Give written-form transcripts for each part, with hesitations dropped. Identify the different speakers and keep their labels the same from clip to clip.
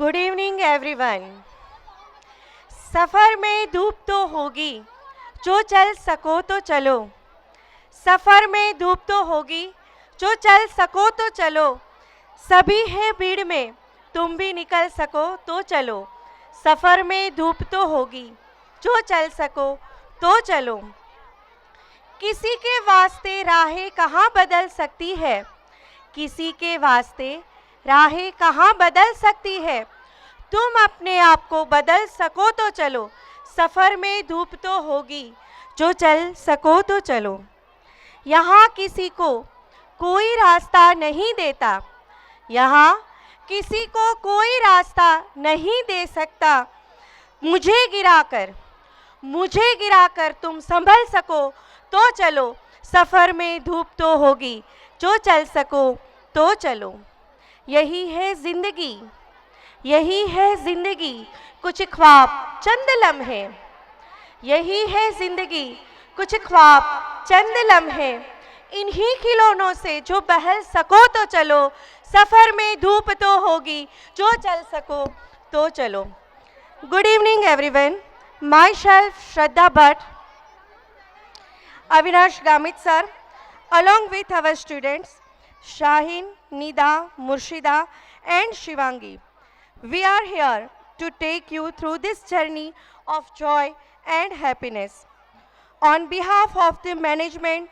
Speaker 1: Good evening everyone. सफ़र में धूप तो होगी, जो चल सको तो चलो। सफ़र में धूप तो होगी, जो चल सको तो चलो। सभी हैं भीड़ में, तुम भी निकल सको तो चलो। सफ़र में धूप तो होगी, जो चल सको तो चलो। किसी के वास्ते राहें कहाँ बदल सकती है, किसी के वास्ते राहें कहाँ बदल सकती है। तुम अपने आप को बदल सको तो चलो। सफ़र में धूप तो होगी, जो चल सको तो चलो। यहाँ किसी को कोई रास्ता नहीं देता, यहाँ किसी को कोई रास्ता नहीं दे सकता। मुझे गिराकर तुम संभल सको तो चलो। सफ़र में धूप तो होगी, जो चल सको तो चलो। यही है ज़िंदगी, यही है ज़िंदगी, कुछ ख्वाब चंद लम्हे। यही है ज़िंदगी, कुछ ख्वाब चंद लम्हे। इन्हीं खिलौनों से जो बहल सको तो चलो। सफ़र में धूप तो होगी, जो चल सको तो चलो। Good evening everyone. My self Shraddha Bhatt, Avinash Gamit sir, along with our students Shaheen, Nida, Murshida and Shivangi. We are here to take you through this journey of joy and happiness. On behalf of the management,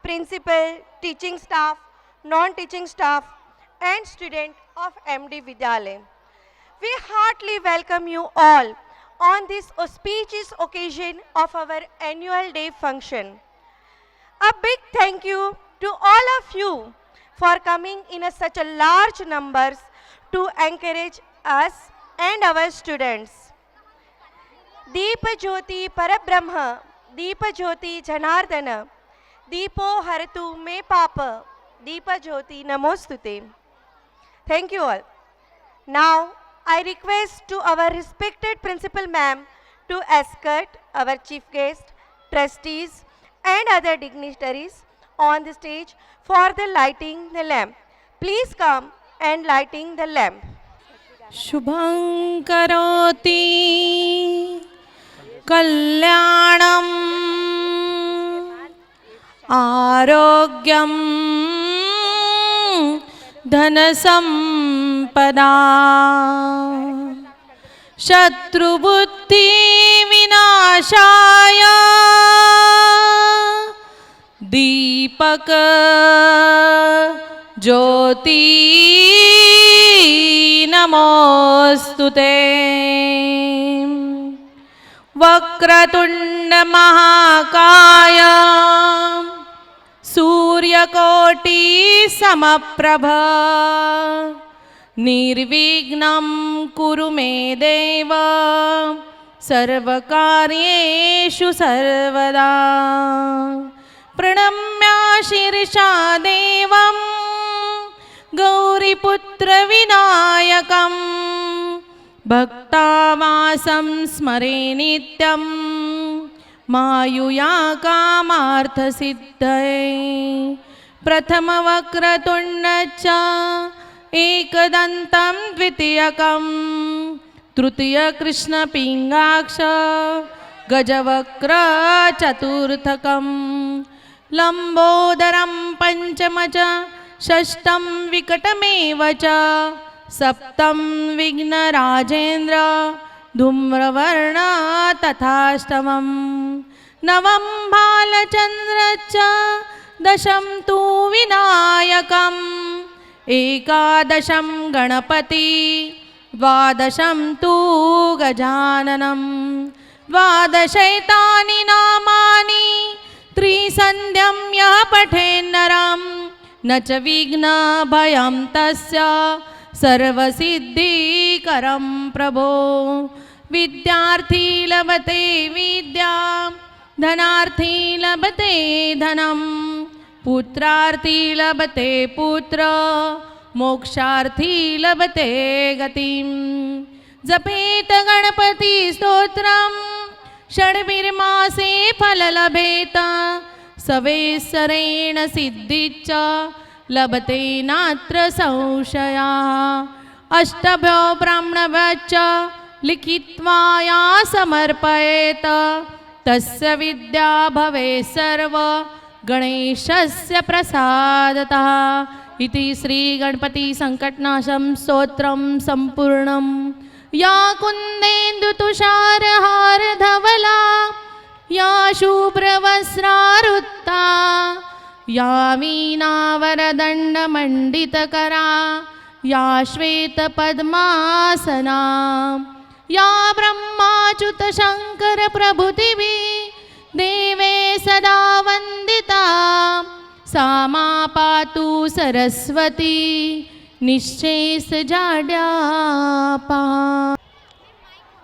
Speaker 1: principal, teaching staff, non-teaching staff and students of MD Vidyalaya, we heartily welcome you all on this auspicious occasion of our annual day function. A big thank you to all of you for coming in such a large numbers to encourage us and our students. Deep Jyoti Parabrahma, Deep Jyoti Janardana, Deepo Haratu Me Papa, Deepa Jyoti Namostute. Thank you all. Now, I request to our respected principal ma'am to escort our chief guest, trustees and other dignitaries on the stage for the lighting the lamp. Please come and lighting the lamp.
Speaker 2: शुभं करोति कल्याणं आरोग्यं धनसंपदा शत्रुबुद्धि विनाशाय दीपक ज्योति नमोस्तुते। वक्रतुंड महाकाय सूर्यकोटि समप्रभ निर्विघ्नं कुरु मे देव सर्वकार्येषु सर्वदा। प्रणम्य शीर्षा देवं गौरीपुत्रविनायकं भक्तावासं स्मरे नित्यं मायुया कामार्थसिद्धये। प्रथमवक्रतुण्डश्च एकदन्तं द्वितीयकं तृतीयकृष्णपिङ्गाक्ष गजवक्र चतुर्थकं लम्बोदरं पंचम च षष्ठं विकटमेव च सप्तं विघ्नराजेन्द्र धूम्रवर्ण तथाष्टमं नवं बालचन्द्रश्च दशं तु विनायकम् एकादशं गणपति द्वादशं तु गजाननं द्वादशैतानि नामानि त्रिसन्ध्यं यः पठेन्नरं न च विघ्नभयं तस्य सर्वसिद्धिकरं प्रभो। विद्यार्थी लभते विद्यां धनार्थी लभते धनं पुत्रार्थी लभते पुत्र मोक्षार्थी लभते गतिं। जपेत गणपति स्तोत्रं षड्भिर्मासे फल लभेत सवेसरेण सिद्धिश्च लभते नात्र संशया। अष्टभ्यो ब्राह्मणभ्यश्च लिखित्वा या समर्पयेत तस्य विद्या भवेत् सर्व गणेशस्य प्रसादतः। इति श्री गणपति संकटनाशं स्तोत्रं संपूर्णम्। या कुन्देन्दुतुषारहारधवला या शुभ्रवस्त्रारुत्ता या वीणावरदण्डमण्डितकरा या श्वेतपद्मासना या ब्रह्माच्युतशङ्करप्रभृतिभिः देवे सदा वन्दिता सा मा पातु सरस्वती निश्चेषजाड्यापा।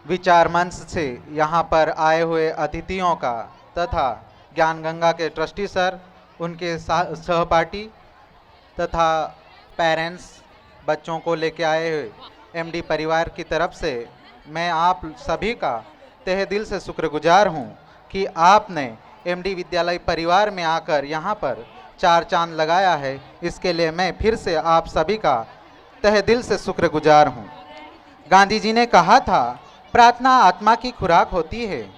Speaker 3: विचार मंच से यहाँ पर आए हुए अतिथियों का तथा ज्ञान गंगा के ट्रस्टी सर, उनके सहपाठी तथा पेरेंट्स बच्चों को लेके आए हुए एमडी परिवार की तरफ से मैं आप सभी का तहे दिल से शुक्रगुजार हूँ कि आपने एमडी विद्यालय परिवार में आकर यहाँ पर 4 चांद लगाया है। इसके लिए मैं फिर से आप सभी का तहे दिल से शुक्रगुजार हूँ। गांधी जी ने कहा था प्रार्थना आत्मा की खुराक होती है।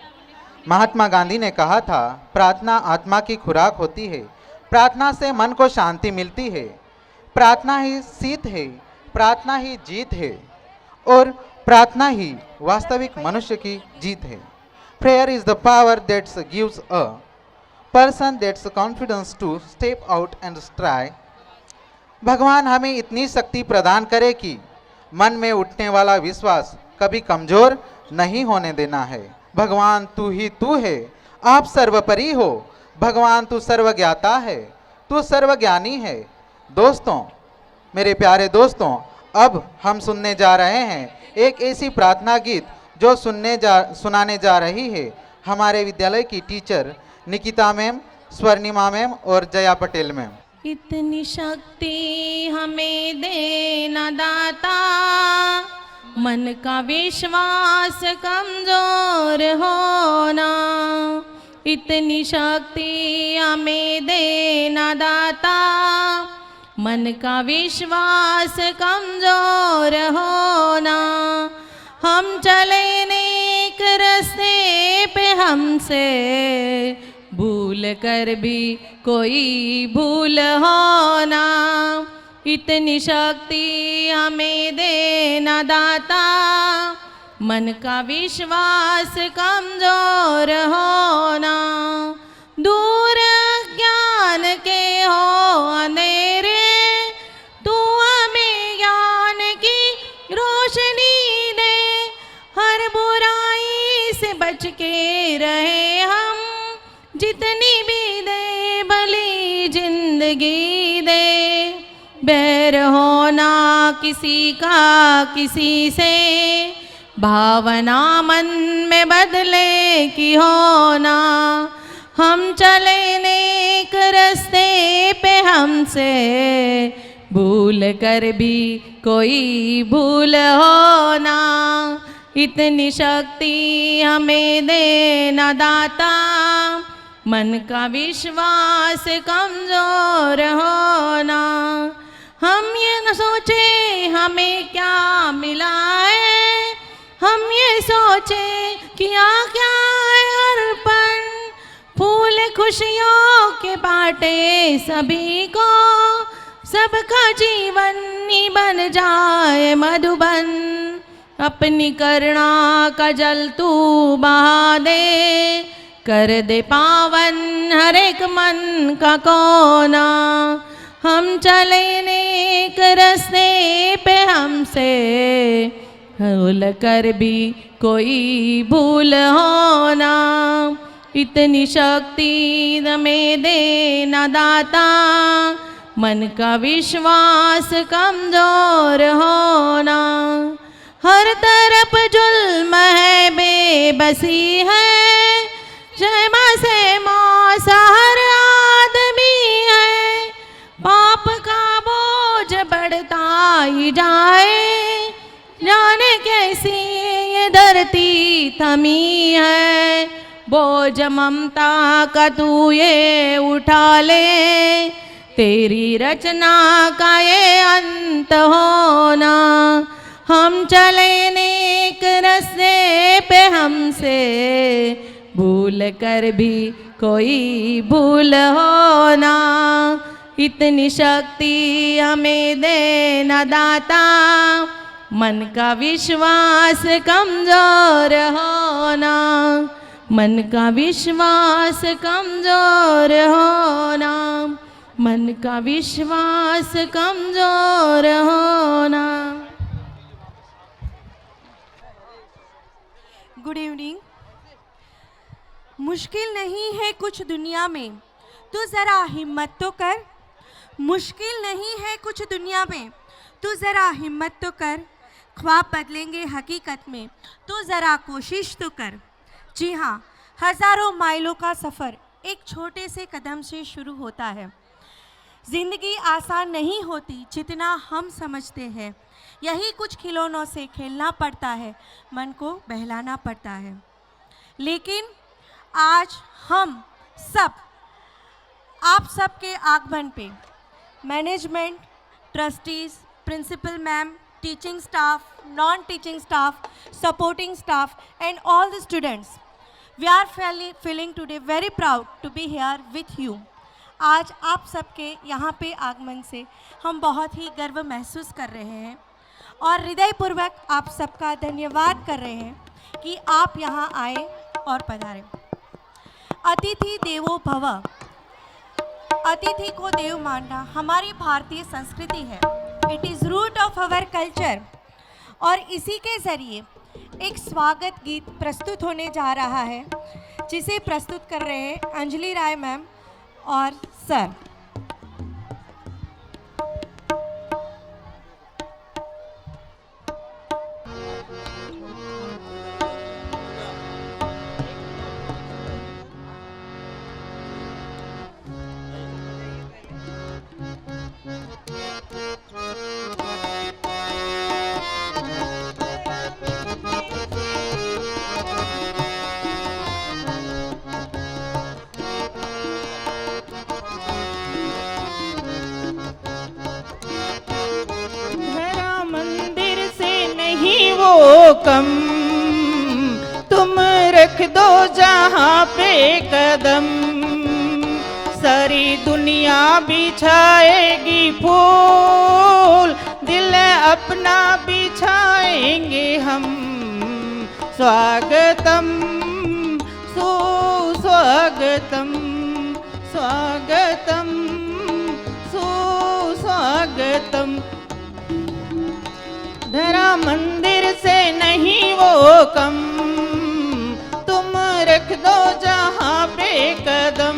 Speaker 3: महात्मा गांधी ने कहा था प्रार्थना आत्मा की खुराक होती है। प्रार्थना से मन को शांति मिलती है। प्रार्थना ही सीत है, प्रार्थना ही जीत है और प्रार्थना ही वास्तविक मनुष्य की जीत है। Prayer is the power that gives a person that's confidence to step out and try. भगवान हमें इतनी शक्ति प्रदान करे कि मन में उठने वाला विश्वास कभी कमजोर नहीं होने देना है। भगवान तू ही तू है, आप सर्वपरि हो। भगवान तू सर्वज्ञाता है, तू सर्वज्ञानी है। दोस्तों, मेरे प्यारे दोस्तों, अब हम सुनने जा रहे हैं एक ऐसी प्रार्थना गीत जो सुनाने जा रही है हमारे विद्यालय की teacher Nikita ma'am, Swarnima ma'am और जया पटेल मैम।
Speaker 2: इतनी शक्ति हमें देना दाता, मन का विश्वास कमजोर होना। इतनी शक्ति हमें देना दाता, मन का विश्वास कमजोर होना। हम चले नेक रास्ते पे हमसे भूल कर भी कोई भूल होना। इतनी शक्ति हमें देना दाता, मन का विश्वास कमजोर होना। दूर ज्ञान के हो अंधेरे, तू हमें ज्ञान की रोशनी दे। हर बुराई से बच बच के रहे हम, जितनी भी दे भली जिंदगी दे। बैर होना किसी का किसी से, भावना मन में बदले की होना। हम चले नेक रास्ते पे हमसे, भूल कर भी कोई भूल होना। इतनी शक्ति हमें देना दाता, मन का विश्वास कमजोर होना। हम ये न सोचे हमें क्या मिला है, हम ये सोचे किया क्या है अर्पण। फूल खुशियों के बाटे सभी को, सबका जीवन ही बन जाए मधुबन। अपनी करुणा का जल तू बहा दे, कर दे पावन हर एक मन का कोना। हम चले नेक रास्ते पे हमसे, भूल कर भी कोई भूल होना। इतनी शक्ति हमें देना दाता, मन का विश्वास कमजोर होना। हर तरफ जुल्म है बेबसी है, जय माँ से मौसा हर आदमी है। पाप का बोझ बढ़ता ही जाए, जाने कैसी ये धरती थमी है। बोझ ममता का तू ये उठा ले, तेरी रचना का ये अंत होना। हम चले नेक रास्ते पे हमसे, भूल कर भी कोई भूल होना। इतनी शक्ति हमें देना दाता, मन का विश्वास कमजोर होना। मन का विश्वास कमजोर होना, मन का विश्वास कमजोर होना।
Speaker 1: Good evening. मुश्किल नहीं है कुछ दुनिया में, तू ज़रा हिम्मत तो कर। मुश्किल नहीं है कुछ दुनिया में, तू ज़रा हिम्मत तो कर। ख्वाब बदलेंगे हकीकत में, तू ज़रा कोशिश तो कर। जी हाँ, हज़ारों माइलों का सफ़र एक छोटे से कदम से शुरू होता है। ज़िंदगी आसान नहीं होती जितना हम समझते हैं। यही कुछ खिलौनों से खेलना पड़ता है, मन को बहलाना पड़ता है। लेकिन आज हम सब, आप सब के आगमन पे management, trustees, principal ma'am, teaching staff, non-teaching staff, supporting staff and all the students, we are feeling today very proud to be here with you. आज आप सबके यहाँ पे आगमन से हम बहुत ही गर्व महसूस कर रहे हैं और हृदयपूर्वक आप सबका धन्यवाद कर रहे हैं कि आप यहाँ आए और पधारे। अतिथि देवो भव, अतिथि को देव मानना हमारी भारतीय संस्कृति है। It is root of our culture. और इसी के ज़रिए एक स्वागत गीत प्रस्तुत होने जा रहा है, जिसे प्रस्तुत कर रहे हैं अंजलि राय मैम और सर।
Speaker 4: कम तुम रख दो जहाँ पे कदम, सारी दुनिया बिछाएगी फूल, दिल अपना बिछाएंगे हम। स्वागतम सुस्वागतम, स्वागतम सुस्वागतम। धरा मंदिर से नहीं वो कम, तुम दो जहाँ पे कदम,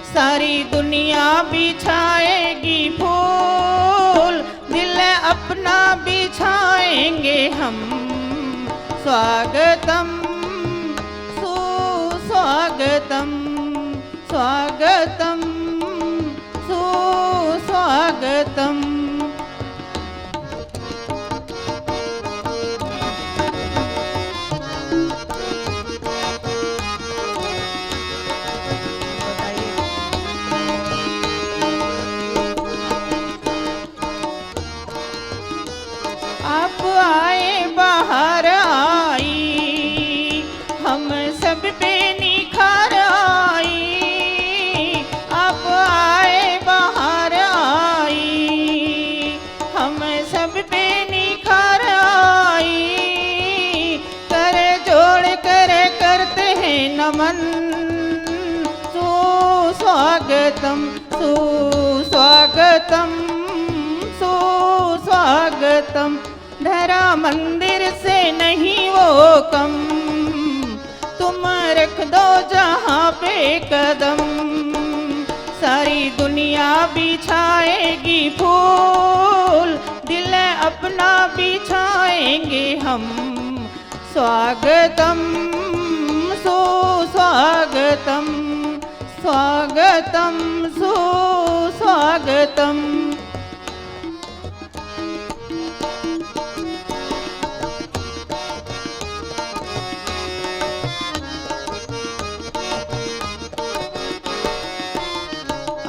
Speaker 4: सारी दुनिया बिछाएगी फूल, दिल अपना बिछाएंगे हम। स्वागतम सुस्वागतम, स्वागतम सुस्वागतम। आप आए बाहर आई, हम सब पे निखार आई। आप आए बाहर आई, हम सब पे निखार आई। कर जोड़ कर करते हैं नमन, सुस्वागतम सुस्वागतम सुस्वागतम। धरा मंदिर से नहीं वो कम, तुम रख दो जहाँ पे कदम, सारी दुनिया बिछाएगी फूल, दिल अपना बिछाएंगे हम। स्वागतम सुस्वागतम, स्वागतम सुस्वागतम।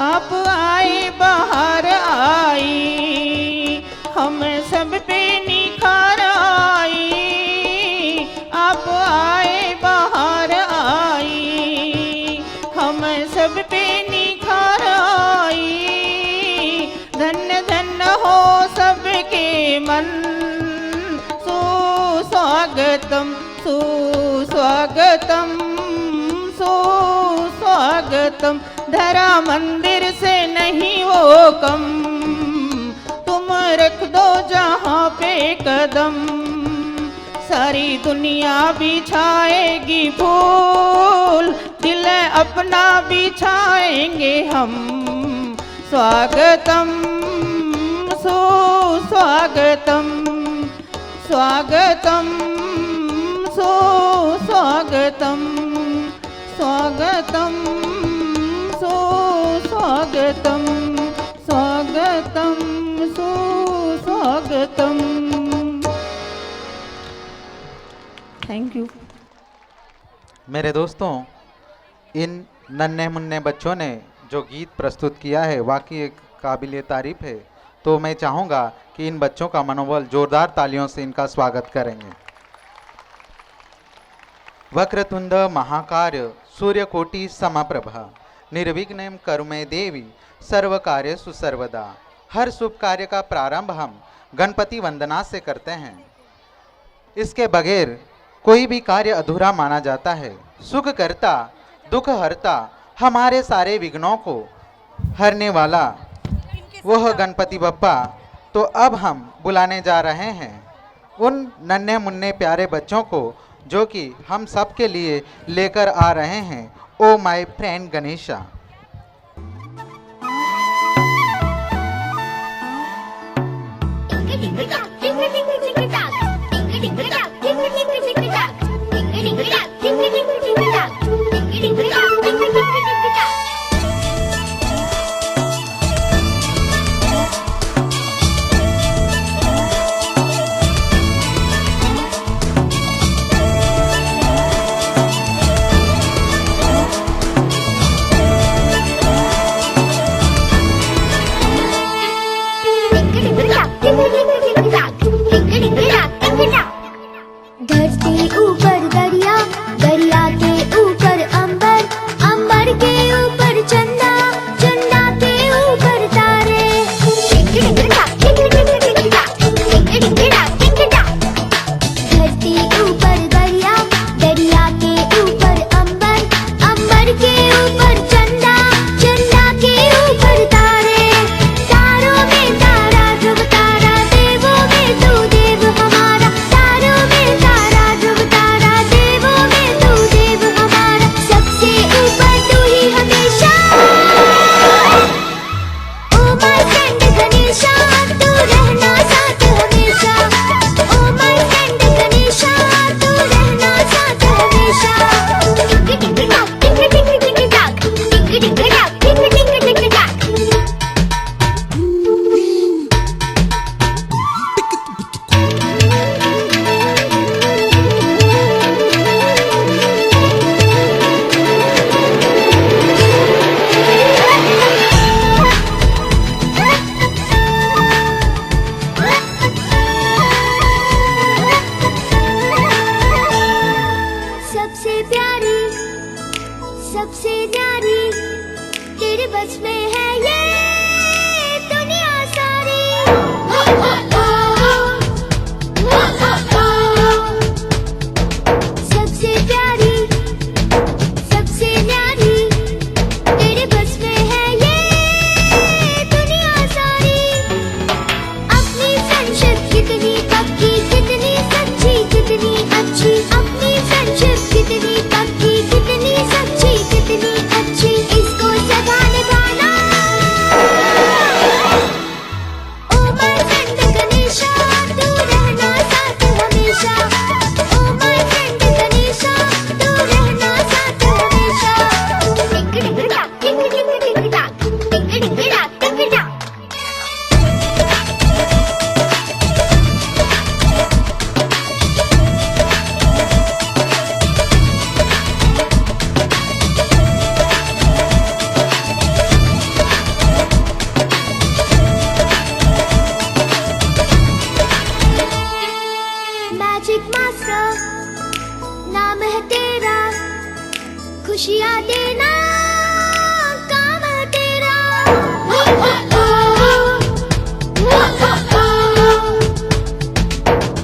Speaker 4: आप आए बाहर आई, हम सब पे निखार आई। आप आए बाहर आई, हम सब पे निखार आई। धन्य धन्य हो सबके मन, सुस्वागतम सुस्वागतम सुस्वागतम। धरा मंदिर से नहीं वो कम, तुम रख दो जहाँ पे कदम, सारी दुनिया बिछाएगी फूल, दिल अपना बिछाएंगे हम। स्वागतम सुस्वागतम, स्वागतम सुस्वागतम, स्वागतम सुस्वागतम, स्वागतम सुस्वागतम। Thank you.
Speaker 3: मेरे दोस्तों, इन नन्हे मुन्ने बच्चों ने जो गीत प्रस्तुत किया है वाकई एक काबिल तारीफ है। तो मैं चाहूँगा कि इन बच्चों का मनोबल जोरदार तालियों से इनका स्वागत करेंगे। वक्रतुंड महाकाय सूर्यकोटि समप्रभा, निर्विघ्नं कुरु मे देवी सर्व कार्येषु सर्वदा। हर शुभ कार्य का प्रारंभ हम गणपति वंदना से करते हैं। इसके बगैर कोई भी कार्य अधूरा माना जाता है। सुख करता, दुख हरता, हमारे सारे विघ्नों को हरने वाला वह गणपति बप्पा। तो अब हम बुलाने जा रहे हैं उन नन्हे मुन्ने प्यारे बच्चों को जो कि हम सब के लिए लेकर आ रहे हैं ओ माय फ्रेंड गणेशा।
Speaker 5: सबसे न्यारी तेरे बस में है ये दुनिया सारी। सबसे प्यारी सबसे न्यारी तेरे बस में है ये दुनिया सारी। अपनी फ्रेंडशिप कितनी पक्की कितनी सच्ची कितनी अच्छी, अपनी फ्रेंडशिप कितनी पक्की कितनी सच्ची कितनी अच्छी, इसको सदा निभाना। ओ माय फ्रेंड गणेशा तू रहना साथ हमेशा। ओ माय फ्रेंड गणेशा तू रहना साथ हमेशा। टिक टिक टाक टिक टिक टिक टाक टिक टिक टाक टिक टाक। मैजिक मास्टर नाम है तेरा, खुशियाँ देना काम है तेरा।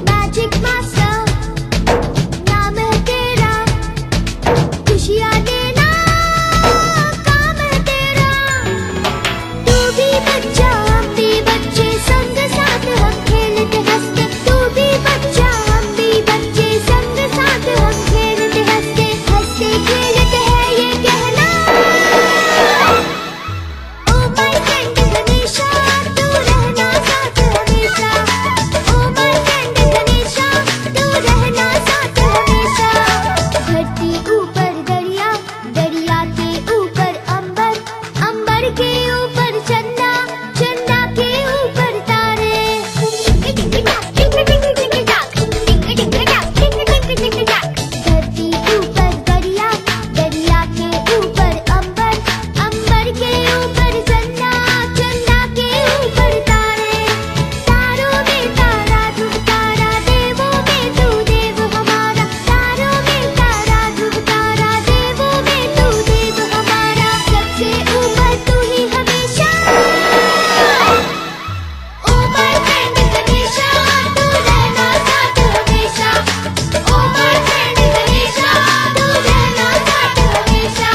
Speaker 5: मैजिक मास्टर नाम है तेरा, खुशियाँ देना काम है तेरा। तू भी बच्चा हम भी बच्चे संग साथ हम खेलते हंसते। तू भी बच्चा हम भी बच्चे संग साथ हम खेलते हंसते हंसते खेलते हैं ये कहना। ओ माय फ्रेंड गणेशा तू रहना साथ हमेशा। ओ माय फ्रेंड गणेशा तू रहना साथ हमेशा। धरती ऊपर दरिया दरिया के ऊपर अंबर अंबर के ऊपर चंदा चंदा के ऊपर तारे। धरती ऊपर दरिया दरिया के ऊपर अंबर अंबर के ऊपर चंदा चंदा के ऊपर तारे। तारों में तारा ध्रुव तारा देवों में तू देव हमारा। तारों में तारा ध्रुव तारा देवों में तू देव हमारा। सबसे ऊपर तू ही हमेशा। ओ माय फ्रेंड गणेशा तू रहना साथ हमेशा। ओ माय फ्रेंड गणेशा तू रहना साथ हमेशा।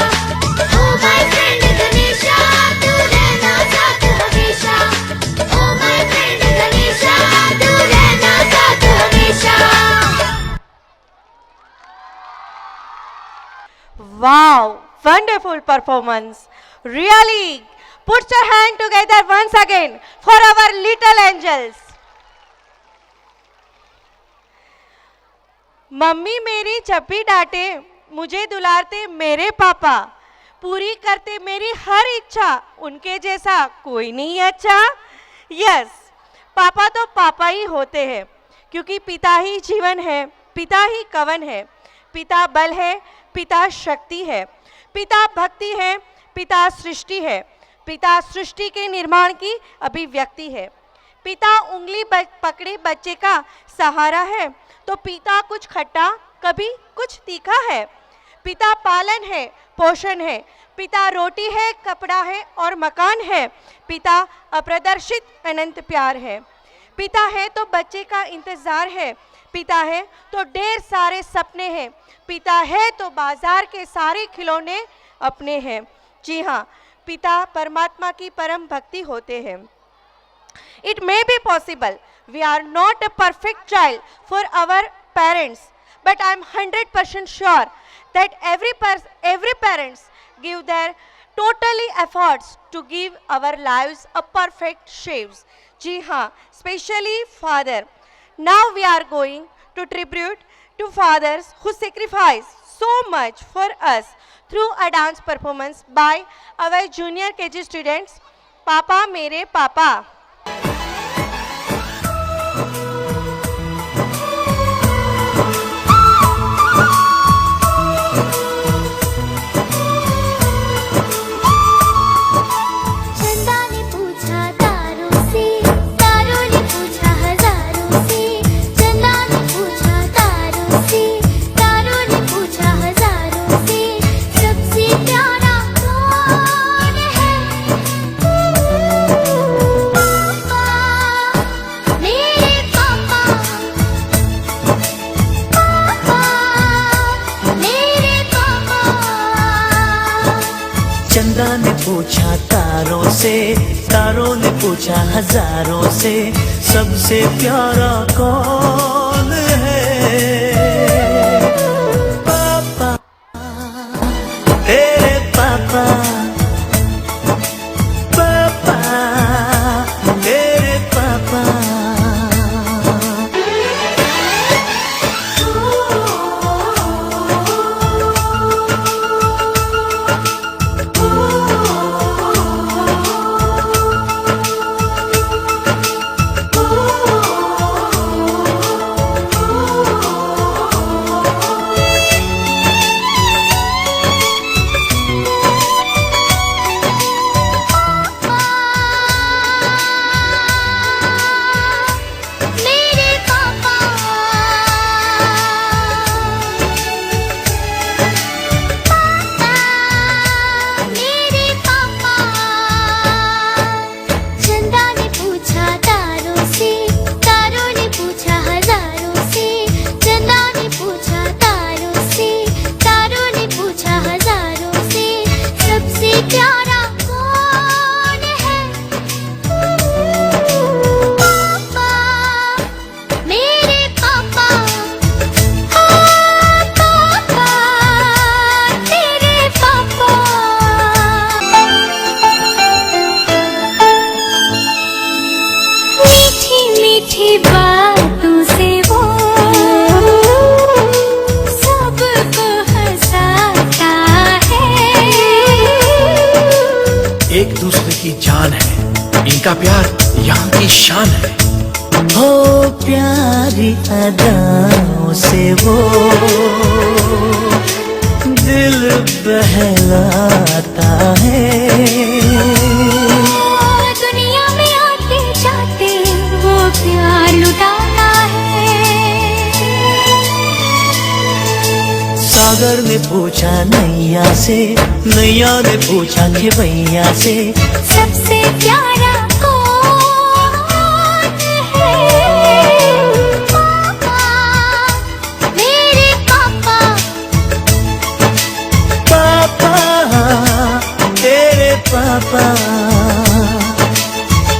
Speaker 5: ओ माय फ्रेंड गणेशा तू रहना साथ हमेशा। ओ माय फ्रेंड गणेशा तू रहना साथ हमेशा।
Speaker 1: Wow, wonderful performance. Really, put your hand together once again for our little angels. Mummy मेरी जब भी डांटे मुझे दुलारते मेरे पापा, पूरी करते मेरी हर इच्छा, उनके जैसा कोई नहीं अच्छा। यस, पापा तो पापा ही होते हैं क्योंकि पिता ही जीवन है, पिता ही कवन है, पिता बल है, पिता शक्ति है, पिता भक्ति है, पिता सृष्टि है, पिता सृष्टि के निर्माण की अभिव्यक्ति है। पिता उंगली पकड़े बच्चे का सहारा है तो पिता कुछ खट्टा कभी कुछ तीखा है। पिता पालन है, पोषण है, पिता रोटी है, कपड़ा है और मकान है। पिता अप्रदर्शित अनंत प्यार है। पिता है तो बच्चे का इंतजार है। पिता है तो ढेर सारे सपने हैं। पिता है तो बाजार के सारे खिलौने अपने हैं। जी हाँ, पिता परमात्मा की परम भक्ति होते हैं। It may be possible we are not a perfect child for our parents, but I am 100% sure that every parents give their totally efforts to give our lives a perfect shapes. जी हाँ, especially father. Now we are going to tribute to fathers who sacrifice so much for us through a dance performance by our junior KG students. पापा मेरे पापा।
Speaker 5: सबसे प्यार
Speaker 6: चंदा ने पूछा तारों से, तारों ने पूछा हजारों से, सबसे प्यारा कौन है? पापा, तेरे पापा, पापा, तेरे पापा।
Speaker 5: मेरे पापा, मेरे पापा। चंदा ने पूछा तारों से, तारों ने पूछा हजारों से, चंदा ने पूछा तारों से, तारों ने पूछा हजारों से, सबसे प्यारा कौन है? पापा, मेरे पापा, पापा, तेरे पापा। मीठी मीठी बातों से वो सबको हंसाता है।
Speaker 7: एक दूसरे की जान है, इनका प्यार यहाँ की शान है।
Speaker 6: हो प्यारी अदाओं से वो दिल बहलाता है।
Speaker 5: दुनिया में आते जाते वो प्यार लुटाता है।
Speaker 6: सागर ने पूछा नैया से, नैया ने पूछा खेवैया से,
Speaker 5: सबसे प्यारा कौन है? पापा, मेरे पापा,
Speaker 6: पापा, तेरे पापा।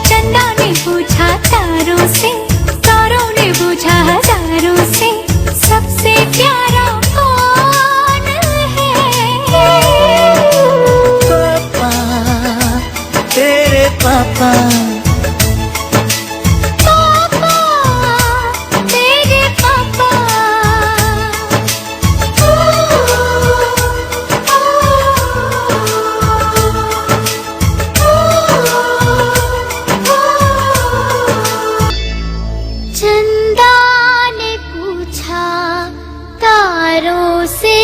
Speaker 5: चंदा ने पूछा तारों से, तारों ने पूछा हजारों से, सबसे प्यारा कौन है?
Speaker 6: पापा, तेरे पापा।
Speaker 5: पापा, तेरे पापा। चंदा ने पूछा तारों से,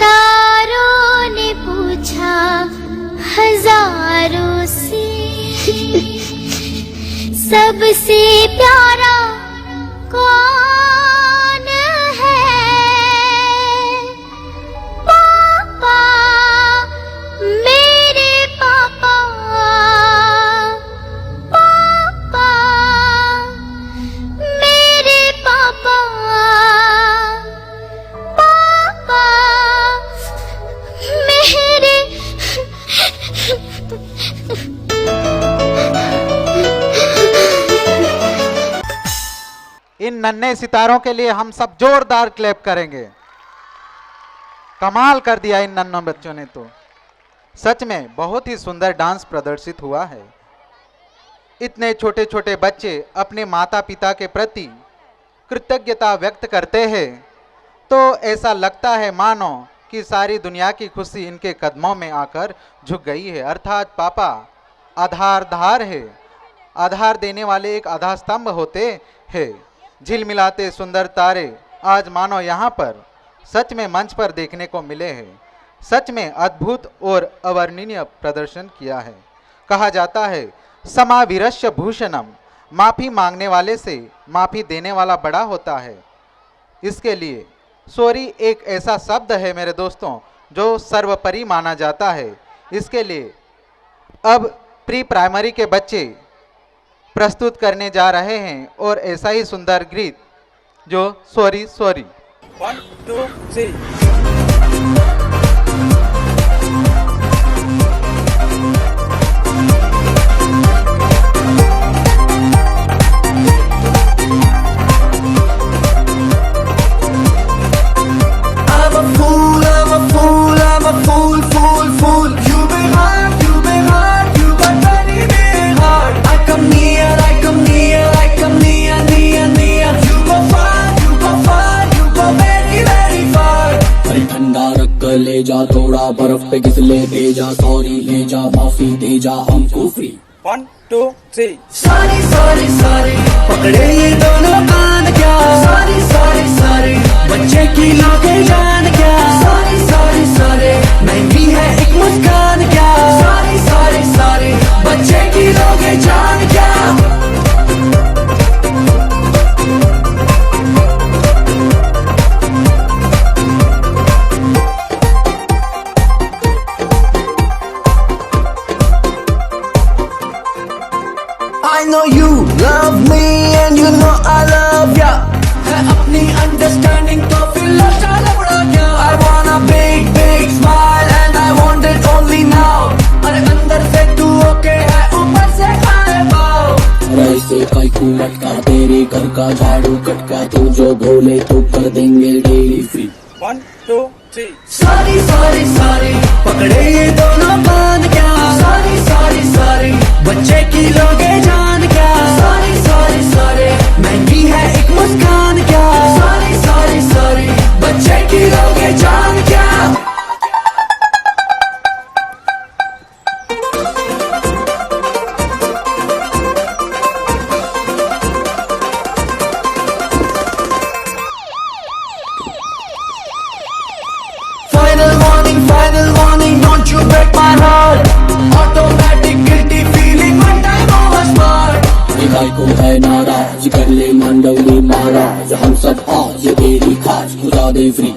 Speaker 5: तारों ने पूछा हजारों से, सबसे प्यारा कौन है? पापा, मेरे पापा, पापा, मेरे पापा, पापा, मेरे।
Speaker 3: इन नन्हे सितारों के लिए हम सब जोरदार क्लैप करेंगे। कमाल कर दिया इन नन्हों बच्चों ने तो। सच में बहुत ही सुंदर डांस प्रदर्शित हुआ है। इतने छोटे छोटे बच्चे अपने माता पिता के प्रति कृतज्ञता व्यक्त करते हैं तो ऐसा लगता है मानो कि सारी दुनिया की खुशी इनके कदमों में आकर झुक गई है। अर्थात पापा आधारधार है, आधार देने वाले एक आधार स्तंभ होते हैं। झिलमिलाते सुंदर तारे आज मानो यहाँ पर सच में मंच पर देखने को मिले हैं। सच में अद्भुत और अवर्णनीय प्रदर्शन किया है। कहा जाता है समाविरस्य भूषणम, माफ़ी मांगने वाले से माफ़ी देने वाला बड़ा होता है। इसके लिए सॉरी एक ऐसा शब्द है मेरे दोस्तों जो सर्वोपरि माना जाता है। इसके लिए अब प्री प्राइमरी के बच्चे प्रस्तुत करने जा रहे हैं और ऐसा ही सुंदर गीत जो सॉरी सॉरी।
Speaker 7: 1 2 3
Speaker 8: कर ले जा, थोड़ा बर्फ पे घिसले दे जा, सॉरी ले जा, माफी दे जा, हमको फ्री।
Speaker 9: 1 2 3
Speaker 8: सॉरी सॉरी सॉरी, पकड़े ये दोनों कान क्या, सॉरी सॉरी सॉरी, बच्चे की लोगे जान क्या, सॉरी सॉरी सॉरी, महंगी है एक मुस्कान क्या, सॉरी सॉरी सॉरी, बच्चे की लोगे जान क्या। I know you love me and you know I love ya, है अपनी understanding तो फिर लगा लबड़ा क्या। I want a big big smile and I want it only now, अरे अंदर से तू ओके है ऊपर से आए पाओ। ऐसे कई को लटका तेरे घर का झाड़ू कटका, तू जो बोले तो कर देंगे daily free.
Speaker 9: 1 2 3
Speaker 8: sorry sorry sorry, पकड़े ये दोनों कान क्या, सॉरी सॉरी सॉरी, बच्चे की लोगे जान क्या, सॉरी सॉरी सॉरी, महंगी है एक मुस्कान क्या, सॉरी सॉरी सॉरी, बच्चे की लोगे जान क्या। Final warning, don't you break my heart, automatic guilty feeling when time over smart। दिखाई को है नाराज कर ले मंडली महाराज, हम सब आज ये तेरी खास खुदा दे फ्री।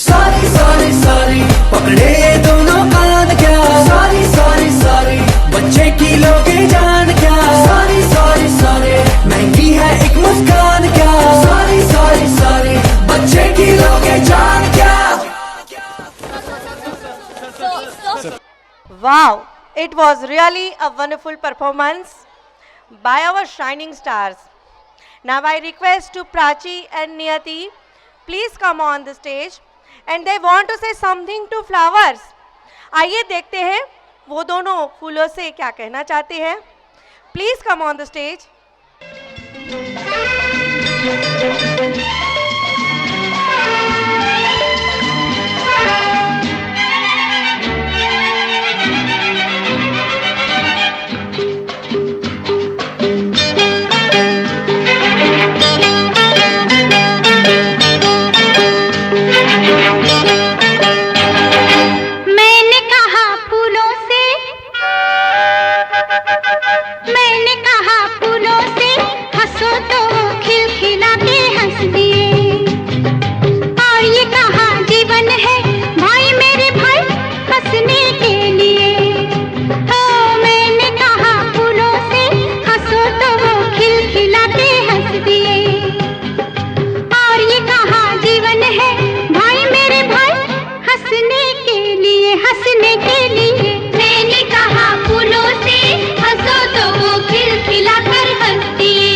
Speaker 8: सॉरी सॉरी सॉरी, पकड़े ये दोनों कान क्या, सॉरी सॉरी सॉरी, बच्चे की लोगे जान क्या, सॉरी सॉरी सॉरी, महंगी है एक मुस्कान क्या, सॉरी सॉरी सॉरी, बच्चे की लोगे जान क्या।
Speaker 1: Wow, it was really a wonderful performance by our shining stars. Now I request to Prachi and Niyati, please come on the stage and they want to say something to flowers. आइए देखते हैं वो दोनों फूलों से क्या कहना चाहते हैं। Please come on the stage.
Speaker 5: मैंने कहा फूलों से, मैंने कहा फूलों से, हंसो तो खिलखिलाते हंस दिए, और ये कहा जीवन है भाई मेरे भाई हंसने के लिए। ओ मैंने कहा फूलों से, हंसो तो खिलखिलाते हंस दिए, और ये कहा जीवन है भाई मेरे भाई हंसने के लिए, हंसने के लिए। मैंने कहा फूलों से, हंसो तो वो खिलखिलाकर हंस दिए।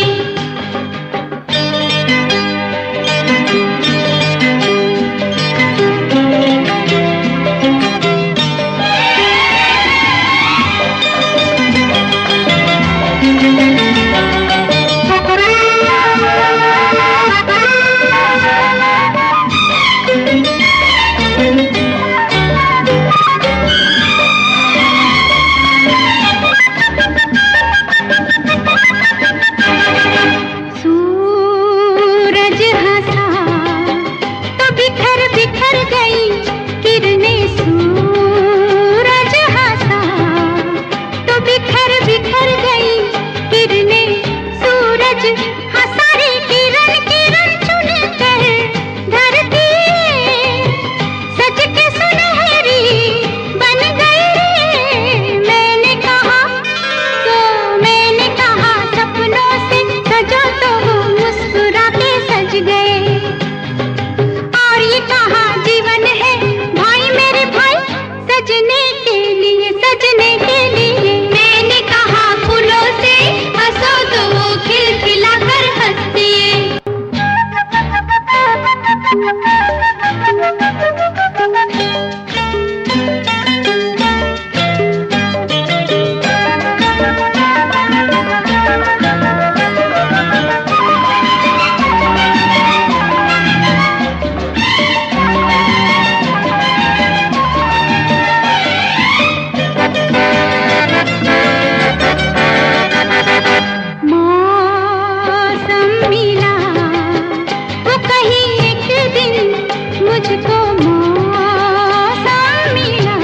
Speaker 5: मुझको मौसम मिला,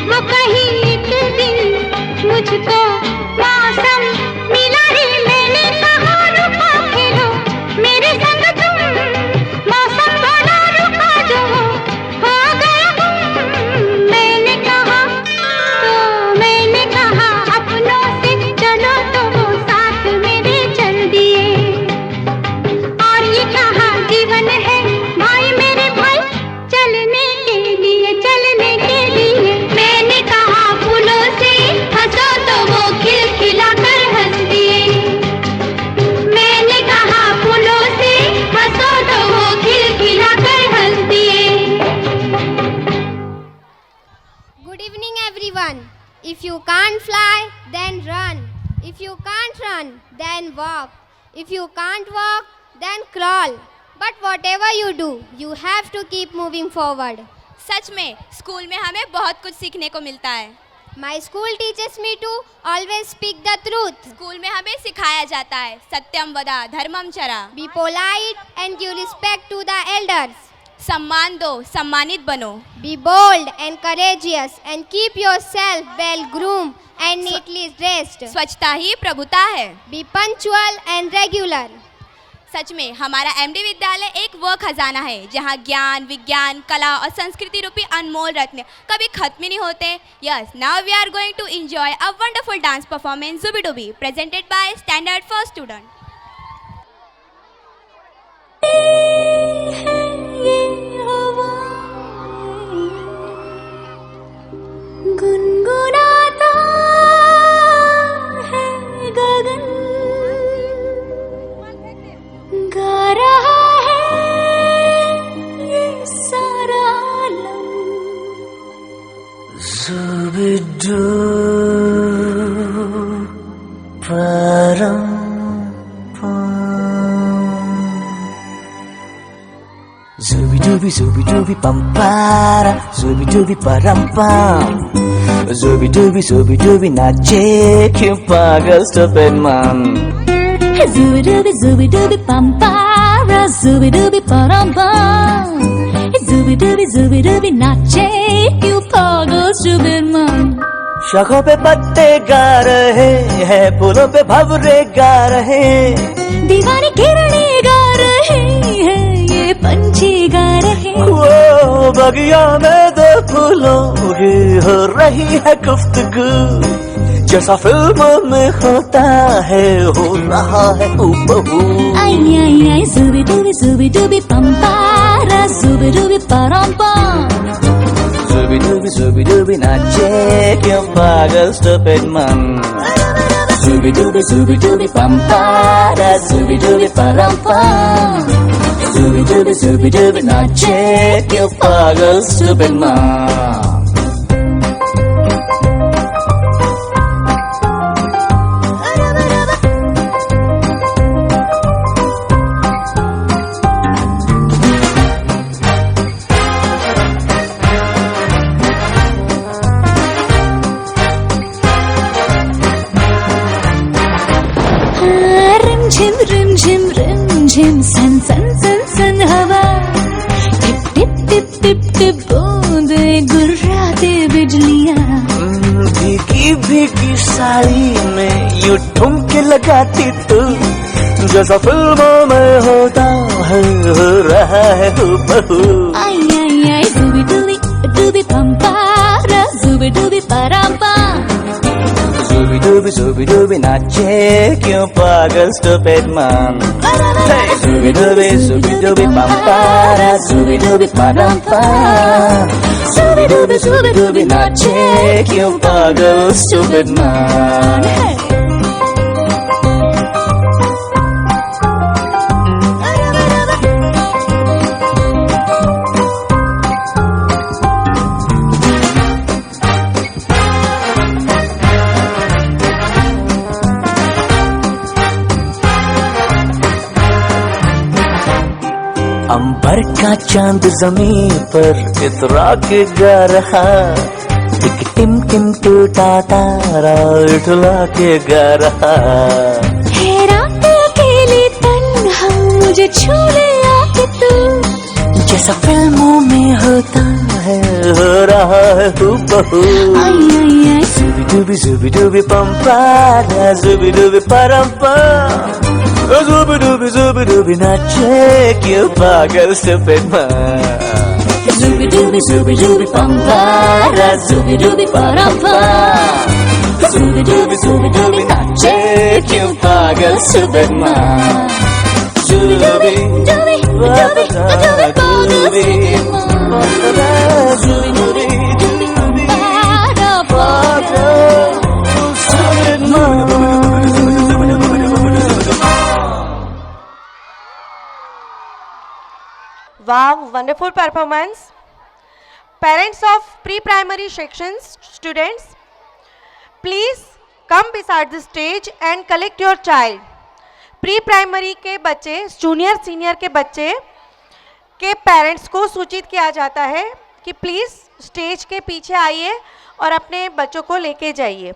Speaker 5: वो कहीं एक दिन मुझको मौसम मिला रे। मैंने कहा रुको खेलो मेरे संग तुम, मौसम बोला रुको जो हो गया तुम। मैंने कहा अपनों से चलो तो वो साथ मेरे चल दिए, और ये कहा जीवन है भाई मेरे भाई चलने के लिए, चलने के लिए। मैंने कहा फूलों से हंसो तो वो खिलखिला कर हंस दिए, मैंने कहा फूलों से हंसो तो वो खिलखिला कर हंस दिए। Good evening everyone. If you can't fly, then run. If you can't run, then walk. If you can't walk, then crawl. But whatever you do, you have to keep moving forward.
Speaker 10: सच में school में हमें बहुत कुछ सीखने को मिलता है।
Speaker 5: My school teaches me to always speak the truth.
Speaker 10: School में हमें सिखाया जाता है सत्यम वदा धर्मम चरा।
Speaker 5: Be polite and give respect to the elders.
Speaker 10: सम्मान दो, सम्मानित बनो।
Speaker 5: Be bold and courageous and keep yourself well groomed and neatly dressed.
Speaker 10: स्वच्छता ही प्रभुता है।
Speaker 5: Be punctual and regular.
Speaker 10: सच में हमारा एमडी विद्यालय एक वो खजाना है जहाँ ज्ञान, विज्ञान, कला और संस्कृति रूपी अनमोल रत्न कभी खत्म ही नहीं होते। Yes, now we are going to enjoy a wonderful dance performance Zoobi Doobi presented by standard first student.
Speaker 5: गुनगुनाता है गगन, गा रहा है ये सारा आलम।
Speaker 6: जुबिडू परम Zubi-dubi pampara, zubi-dubi parampam, zubi-dubi nache kyun pagal stupid man.
Speaker 5: Zubi-dubi pampara, zubi-dubi parampam, zubi-dubi nache क्यों पागल stupid man.
Speaker 6: शाखों पे पत्ते गा रहे हैं, फूलों पे भंवरे गा रहे,
Speaker 5: दीवानी किरणें गा रहे हैं, ये पंछी गा रहे।
Speaker 6: वो बगिया में दो फूलों की हो रही है गुफ्तगू, जैसा फिल्मों में होता है हो रहा है हूबहू।
Speaker 5: आई आई आई zubi-dubi pampara, zubi-dubi parampam,
Speaker 6: zubi-dubi nache kyun pagal stupid man. Zubi-dubi pampara, zubi-dubi parampam, zubi-dubi nache kyun pagal stupid man.
Speaker 5: रिमझिम सन सन सन सन हवा, tip tip tip tip tip बूंदे गुर्राते बिजलियाँ।
Speaker 6: भीगी भीगी साड़ी में यूं ठुमके लगाती तू, जैसा फिल्मों में होता है हो रहा है हूबहू।
Speaker 5: आई आई आई zubi-dubi pampara, zubi-dubi parampam,
Speaker 6: zubi-dubi nache kyun pagal stupid man. Zubi-dubi pampara, zubi-dubi parampam, zubi-dubi nache kyun pagal stupid man. अंबर का चांद जमीन पर इतरा के गा रहा, एक टिम टिम टूटा तारा उठला के गा रहा।
Speaker 5: है रात अकेली तन्हा मुझे छू ले आके तू,
Speaker 6: जैसा फिल्मों में होता है हो रहा है हूबहू जुबी डूबी पंपा जुबी डूबी परम्पा जुबी डूबी नाचे क्यों पागल सफेद माँ जुबी डूबी पंपा जुबी डूबी परम्पा जुबी डूबी नाचे क्यों पागल सफेद माँ जुबी
Speaker 1: Wow, wonderful performance. Parents of pre-primary sections students, please come beside the stage and collect your child. Pre-primary के बच्चे, जूनियर सीनियर के बच्चे के पेरेंट्स को सूचित किया जाता है कि प्लीज़ स्टेज के पीछे आइए और अपने बच्चों को लेके जाइए.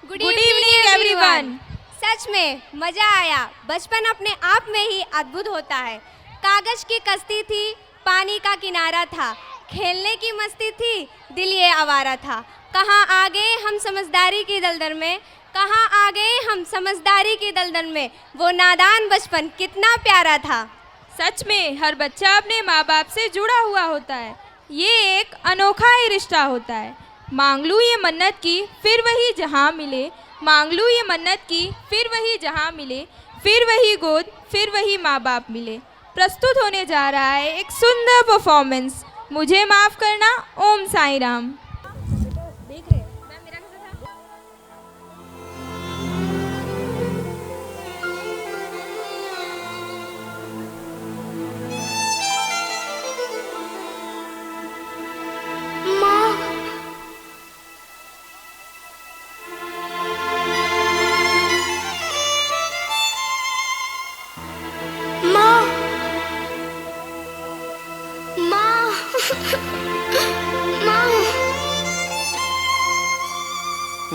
Speaker 10: Good evening everyone. सच में मज़ा आया. बचपन अपने आप में ही अद्भुत होता है. कागज की कश्ती थी, पानी का किनारा था, खेलने की मस्ती थी, दिल ये आवारा था. कहाँ आ गए हम समझदारी की दलदल में, कहाँ आ गए हम समझदारी की दलदल में. वो नादान बचपन कितना प्यारा था.
Speaker 2: सच में हर बच्चा अपने माँ बाप से जुड़ा हुआ होता है. ये एक अनोखा ही रिश्ता होता है. मांग लूँ ये मन्नत की फिर वही जहाँ मिले, मांग लूँ ये मन्नत की फिर वही जहाँ मिले, फिर वही गोद फिर वही माँ बाप मिले. प्रस्तुत होने जा रहा है एक सुंदर परफॉर्मेंस. मुझे माफ़ करना. ओम साईं राम.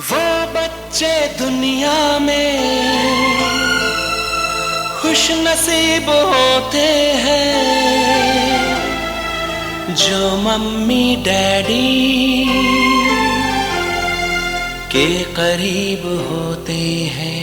Speaker 8: वो बच्चे दुनिया में खुश नसीब होते हैं जो मम्मी डैडी के करीब होते हैं.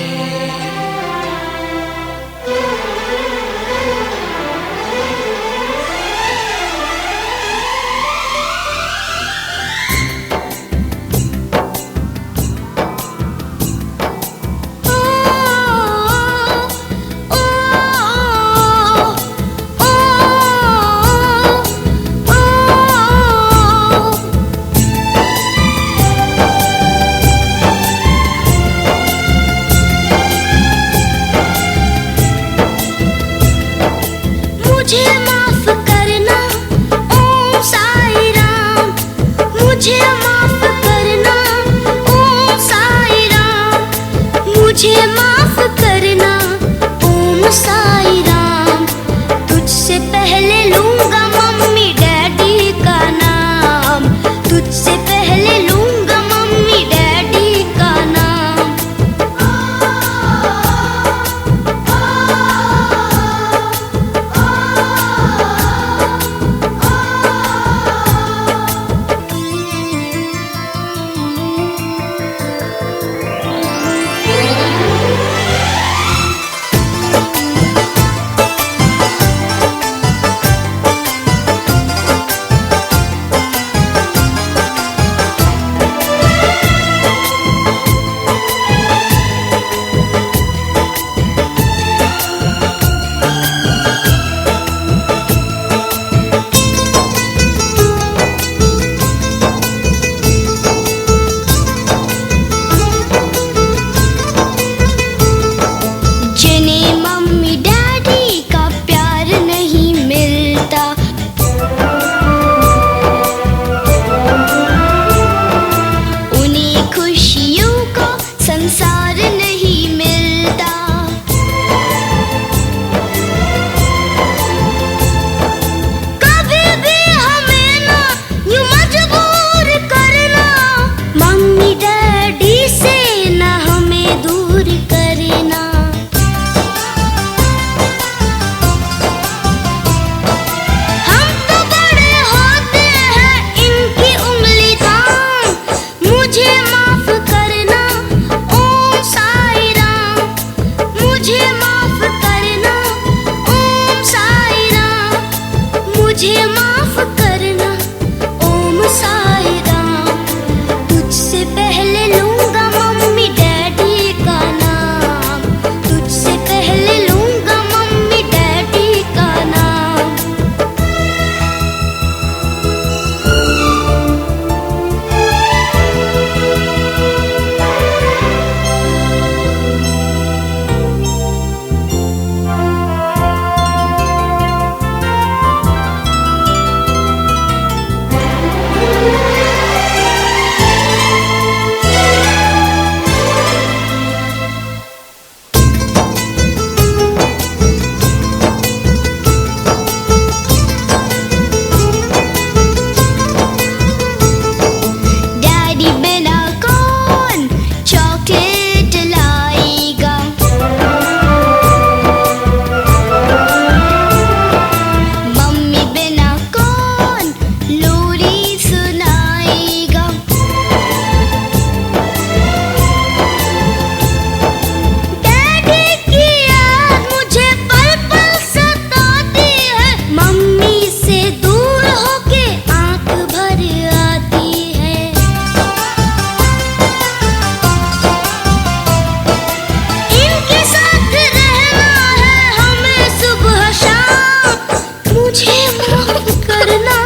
Speaker 5: मुझे माफ करना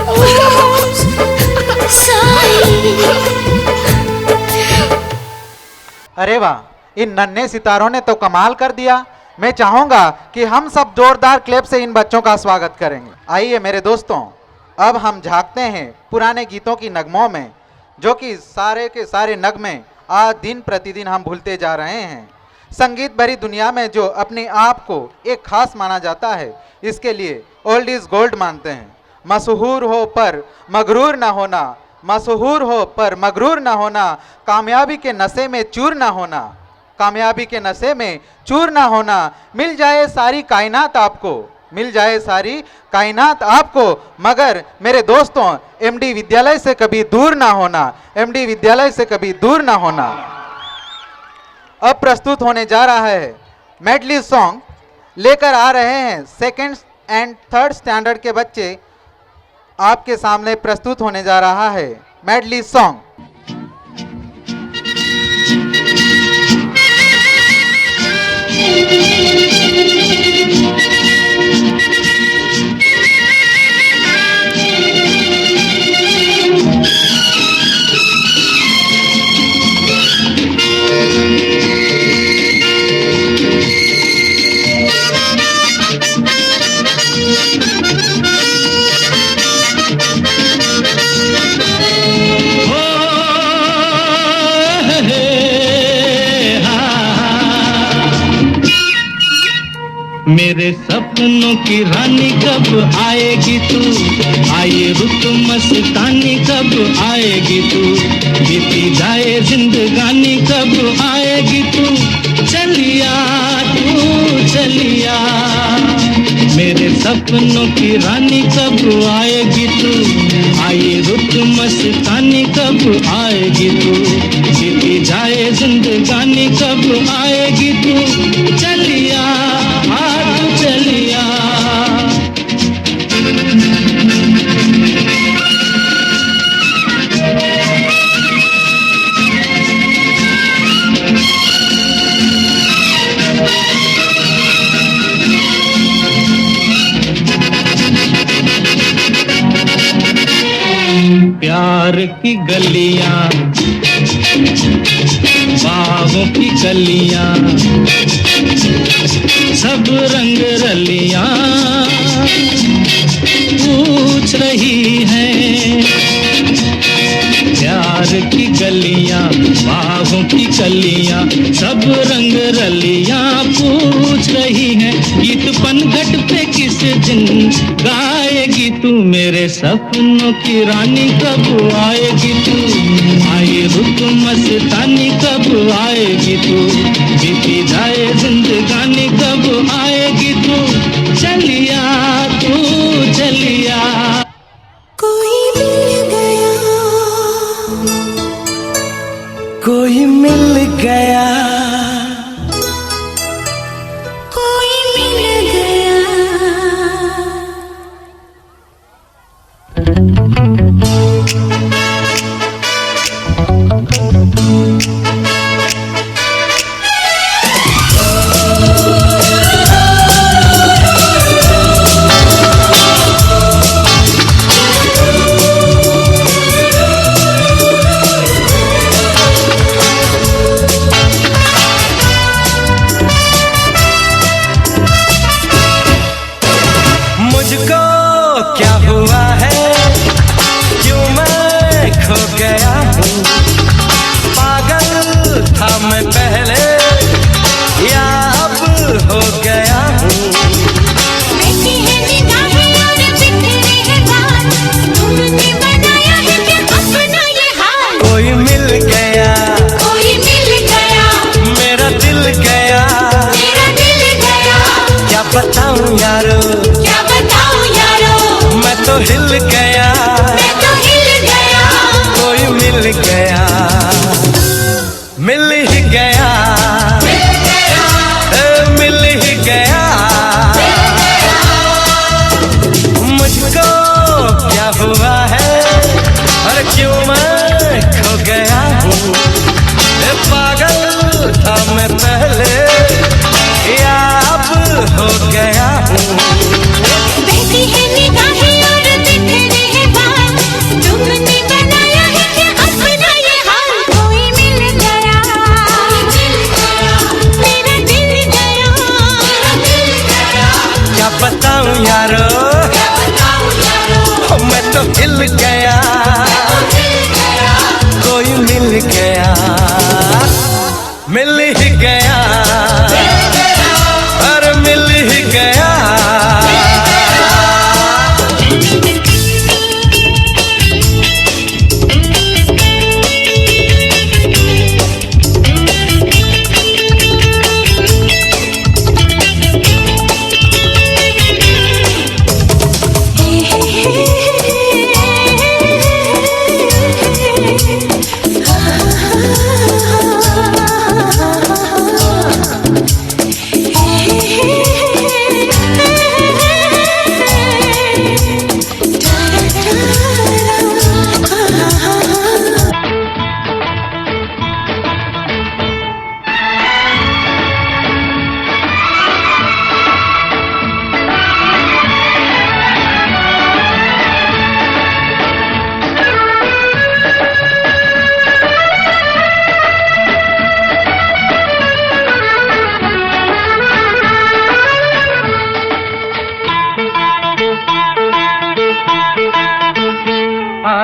Speaker 5: ओम साईं।
Speaker 3: अरे वाह, इन नन्हे सितारों ने तो कमाल कर दिया। मैं चाहूंगा कि हम सब जोरदार क्लैप से इन बच्चों का स्वागत करेंगे। आइए मेरे दोस्तों, अब हम झांकते हैं पुराने गीतों की नगमों में, जो कि सारे के सारे नगमे आज दिन प्रतिदिन हम भूलते जा रहे हैं। संगीत भरी दुनिया में जो अपने आप को एक खास माना जाता है, इसके लिए ओल्ड इज गोल्ड मानते हैं। मशहूर हो पर मगरूर ना होना, मशहूर हो पर मगरूर ना होना, कामयाबी के नशे में चूर ना होना, कामयाबी के नशे में चूर ना होना। मिल जाए सारी कायनात आपको, मिल जाए सारी कायनात आपको, मगर मेरे दोस्तों एमडी विद्यालय से कभी दूर ना होना, एमडी विद्यालय से कभी दूर ना होना। अब प्रस्तुत होने जा रहा है मेडली सॉन्ग, लेकर आ रहे हैं सेकेंड एंड थर्ड स्टैंडर्ड के बच्चे। आपके सामने प्रस्तुत होने जा रहा है मेडली सॉन्ग।
Speaker 11: मेरे सपनों की रानी कब आएगी तू, आए रुत मस्तानी कब आएगी तू, बीती जाए जिंदगानी कब आएगी तू, चलिया तू चलिया। मेरे सपनों की रानी कब आएगी तू, आए रुत मस्तानी कब आएगी तू, बीती जाए जिंदगानी कब आएगी तू, चलिया चलिया। प्यार की गलियां, बागों की गलियां, सब रंग रलियां पूछ रही हैं। प्यार की गलियां, बागों की गलियां, सब रंग रलियां पूछ रही हैं। गीत पनघट पे किस दिन गाएगी तू, मेरे सपनों की रानी कब आएगी तू, आए रुत मस्तानी कब आएगी तू, बीती जाए जिंदगानी कब आएगी तू, चलिया तू चलिया।
Speaker 8: कोई मिल गया, कोई मिल गया,
Speaker 5: कोई मिल गया।
Speaker 8: बताऊं यारो, क्या बताऊं यारो, मैं तो हिल गया, मैं तो हिल गया। कोई मिल गया, मिल ही गया, मिल गया, मिल ही गया, मुझको क्या हुआ है और क्यों मैं खो गया हूँ। पागल था मैं पहले या अब हो गया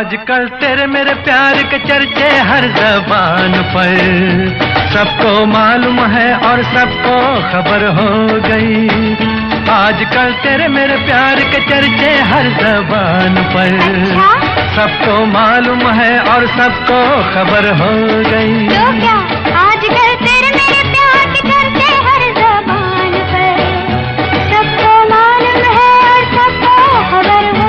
Speaker 11: आजकल तेरे मेरे प्यार के चर्चे हर जबान पर, सबको मालूम है और सबको खबर हो गई। आजकल तेरे मेरे प्यार के चर्चे हर जबान पर, सबको मालूम है और सबको खबर हो गई।
Speaker 5: तो क्या आजकल तेरे मेरे प्यार के चर्चे हर ज़बान पर, सबको मालूम है और सबको खबर हो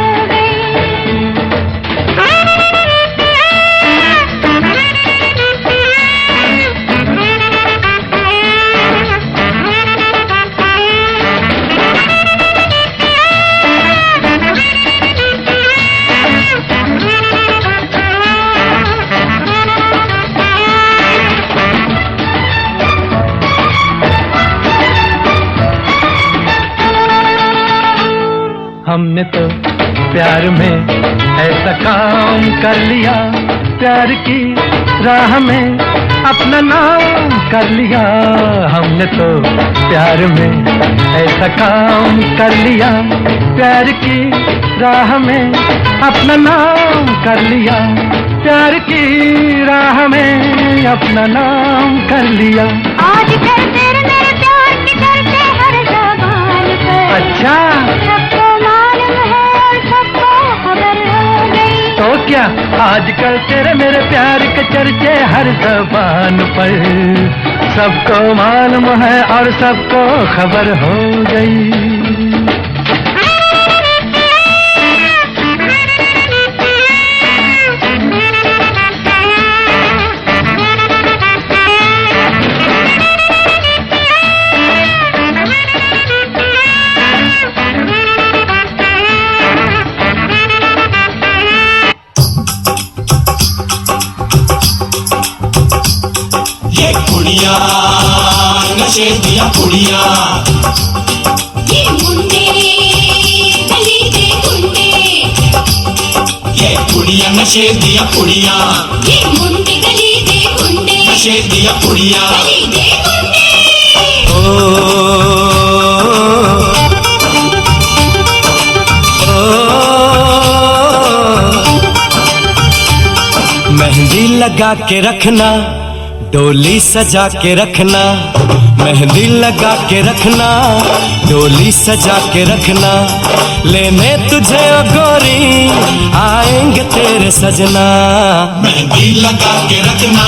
Speaker 11: हमने तो प्यार में ऐसा काम कर लिया, प्यार की राह में अपना नाम कर लिया। हमने तो प्यार में ऐसा काम कर लिया, प्यार की राह में अपना नाम कर लिया, प्यार की राह में अपना नाम कर लिया।
Speaker 5: आजकल तेरे मेरे प्यार के चर्चे हर ज़बान पर,
Speaker 11: अच्छा,
Speaker 5: सबको मालूम है और सबको खबर हो गई।
Speaker 11: तो क्या आजकल तेरे मेरे प्यार के चर्चे हर जबान पर, सबको मालूम है और सबको खबर हो गई।
Speaker 8: नशे दिया कुड़िया,
Speaker 5: ये मुंडे गली दे गुंडे,
Speaker 8: ये कुड़िया नशे दिया कुड़िया,
Speaker 5: ये मुंडे गली दे गुंडे,
Speaker 8: नशे दिया कुड़िया।
Speaker 5: गली दे गुंडे।
Speaker 11: मेहंदी लगा के रखना, डोली सजा के रखना, मेहंदी लगा के रखना, डोली सजा के रखना, लेने तुझे ओ गोरी आएंगे तेरे सजना।
Speaker 8: मेहंदी लगा के रखना,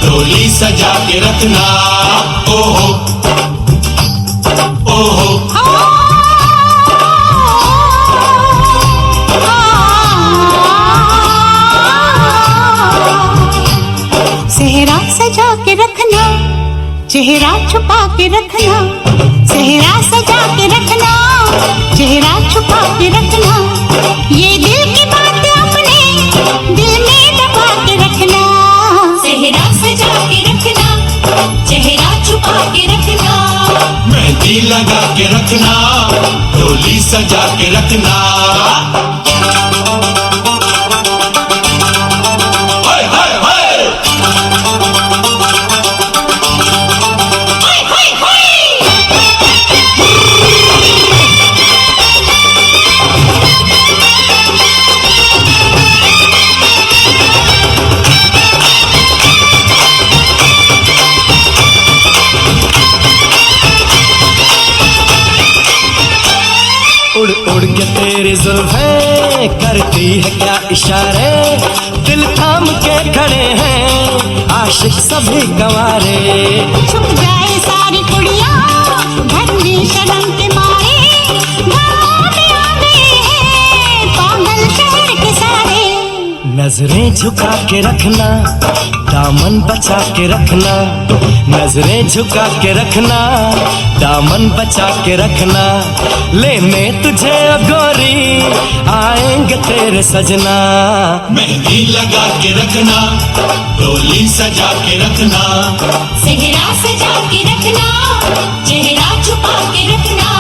Speaker 8: डोली सजा के रखना, ओहो ओहो।
Speaker 5: सेहरा सजा के रखना, चेहरा छुपा के रखना, सेहरा सजा के रखना, चेहरा छुपा के रखना, ये दिल की बात अपने दिल में दबा के रखना। सेहरा सजा के रखना, चेहरा छुपा के रखना,
Speaker 8: मेहंदी लगा के रखना, डोली सजा के रखना।
Speaker 11: उड़ उड़ के तेरी जुल्फें करती है क्या इशारे, दिल थाम के खड़े हैं आशिक सभी गंवारे।
Speaker 5: छुप जाए सारी कुड़ियाँ धरनी शर्म के मारे, गाँव में आ गए हैं पागल शहर के सारे।
Speaker 11: नजरें झुका के रखना, दामन बचा के रखना, नजरें झुका के रखना, दामन बचा के रखना, लेने तुझे ओ गोरी आएंगे तेरे सजना।
Speaker 8: मेहंदी लगा के रखना, डोली सजा के रखना,
Speaker 5: सेहरा सजा के रखना, चेहरा छुपा के रखना।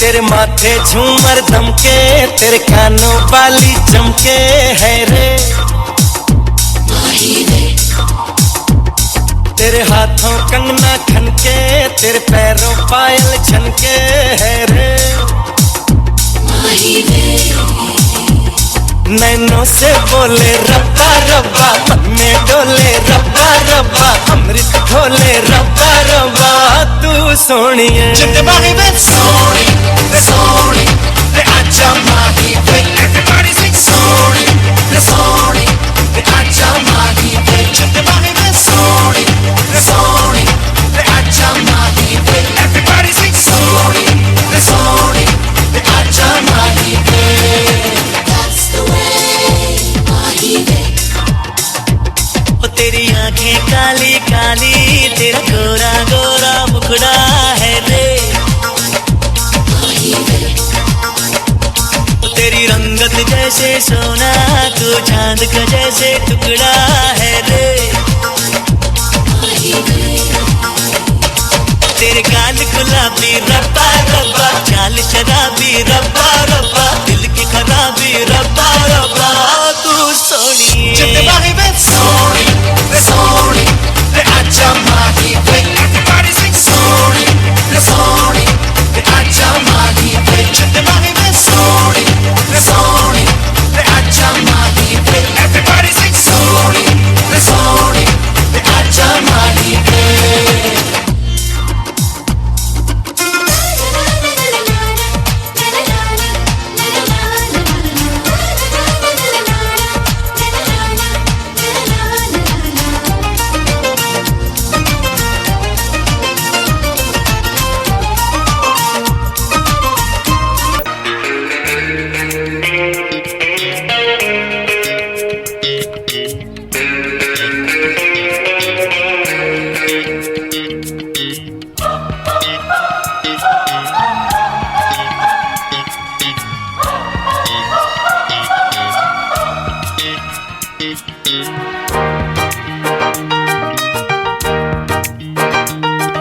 Speaker 8: तेरे माथे झूमर दमके, तेरे कानों वाली चमके है रे। तेरे हाथों कंगना खनके, तेरे पैरों पायल छनके है रे। नैनों से बोले रब्बा रब्बा, मन में डोले रब्बा रब्बा, अमृत घोले रब्बा रब्बा, तू सोनी है। सोनी रे सोनी रे आजा माही वे, everybody sing सोनी रे सोनी रे आजा माही वे, everybody रे सोनी रे आजा माही वे, everybody sing सोनी रे आजा माही वे। तेरी आंखें काली काली, तेरा गोरा गोरा मुखड़ा है रे। तेरी रंगत जैसे सोना, तू चांद का जैसे टुकड़ा है रे। तेरे गाल गुलाबी रब्बा रब्बा, चाल शराबी रब्बा रब्बा, दिल की खराबी रब्बा रब्बा, तू सोनी सोनी रे सोनी रे आजा माही वे, everybody sing सोनी रे आजा माही वे, everybody रे सोनी रे आजा माही वे, everybody sing सोनी रे आजा माही वे।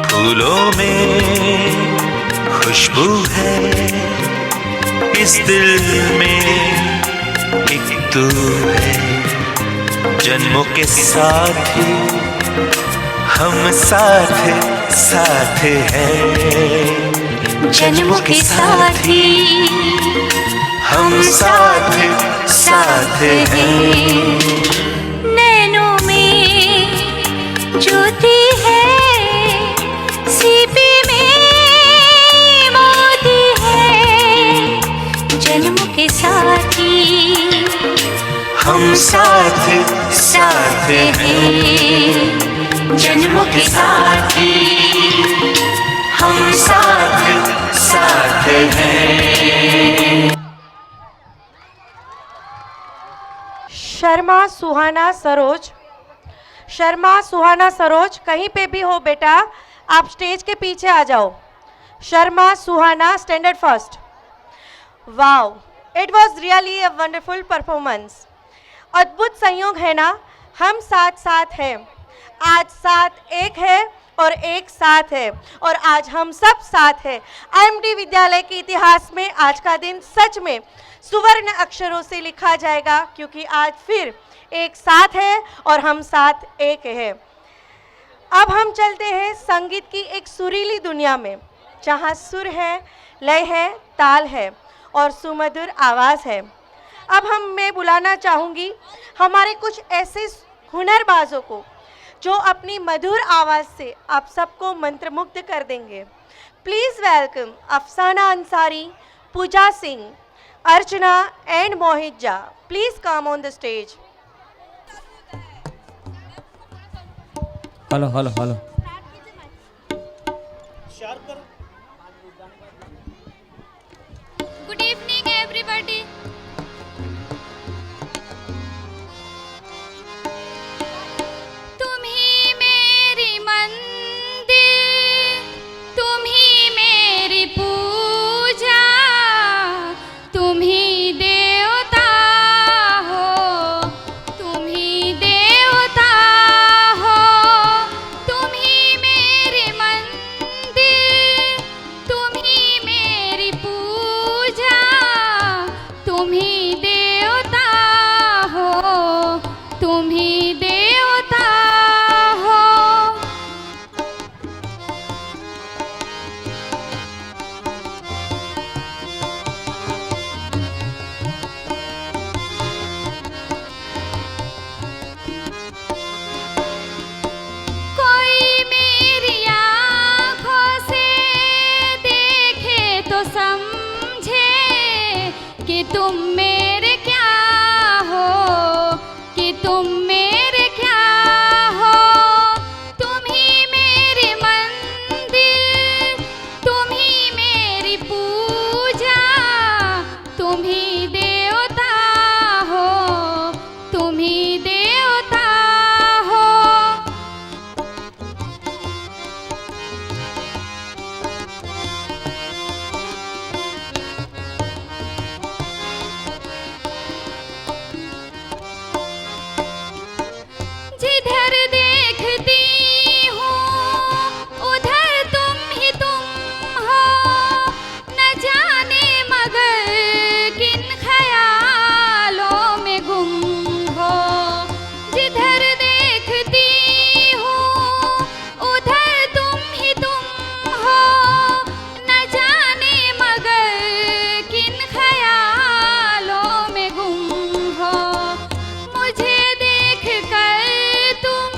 Speaker 8: फूलों में खुशबू है, इस दिल में एक तू है। जन्मों के साथी हम साथ साथ हैं, जन्मों के साथी हम साथ साथ हैं।
Speaker 5: नैनों में ज्योति है, सीपी में मोती है, जन्मों के साथी
Speaker 8: हम साथ साथ हैं, जन्मों के साथी हम साथ साथ हैं।
Speaker 1: शर्मा सुहाना सरोज, शर्मा सुहाना सरोज, कहीं पे भी हो बेटा, आप स्टेज के पीछे आ जाओ। Sharma Suhana, standard first. Wow, it was really a wonderful performance. अद्भुत संयोग है ना, हम साथ साथ हैं। आज साथ एक है और एक साथ है, और आज हम सब साथ हैं। IMD विद्यालय के इतिहास में आज का दिन सच में सुवर्ण अक्षरों से लिखा जाएगा, क्योंकि आज फिर एक साथ है और हम साथ एक है। अब हम चलते हैं संगीत की एक सुरीली दुनिया में, जहाँ सुर है, लय है, ताल है और सुमधुर आवाज़ है। अब मैं बुलाना चाहूँगी हमारे कुछ ऐसे हुनरबाजों को जो अपनी मधुर आवाज़ से आप सबको मंत्रमुग्ध कर देंगे। Please welcome Afsana Ansari, Pooja Singh, Archana and Mohit Jha. Please come on the stage.
Speaker 12: Hello hello hello.
Speaker 10: Good evening everybody. तुम ही मेरी मंदिर, तुम ही मेरी पूजा, तुम ही देवता हो, तुम ही देवता हो, तुम ही मेरी मंदिर, तुम ही मेरी पूजा।
Speaker 2: तो समझे कि तुम मेरे क्या हो, कि तुम मेरे क्या हो। तुम ही मेरी मंदिर, तुम ही मेरी पूजा, तुम ही देवता हो, तुम ही देवता हो। जिधर देखती हूँ उधर तुम ही तुम हो, न जाने मगर किन ख्यालों में गुम हो। जिधर देखती हूँ उधर तुम ही तुम हो, न जाने मगर किन ख्यालों में गुम हो। मुझे देख कर तुम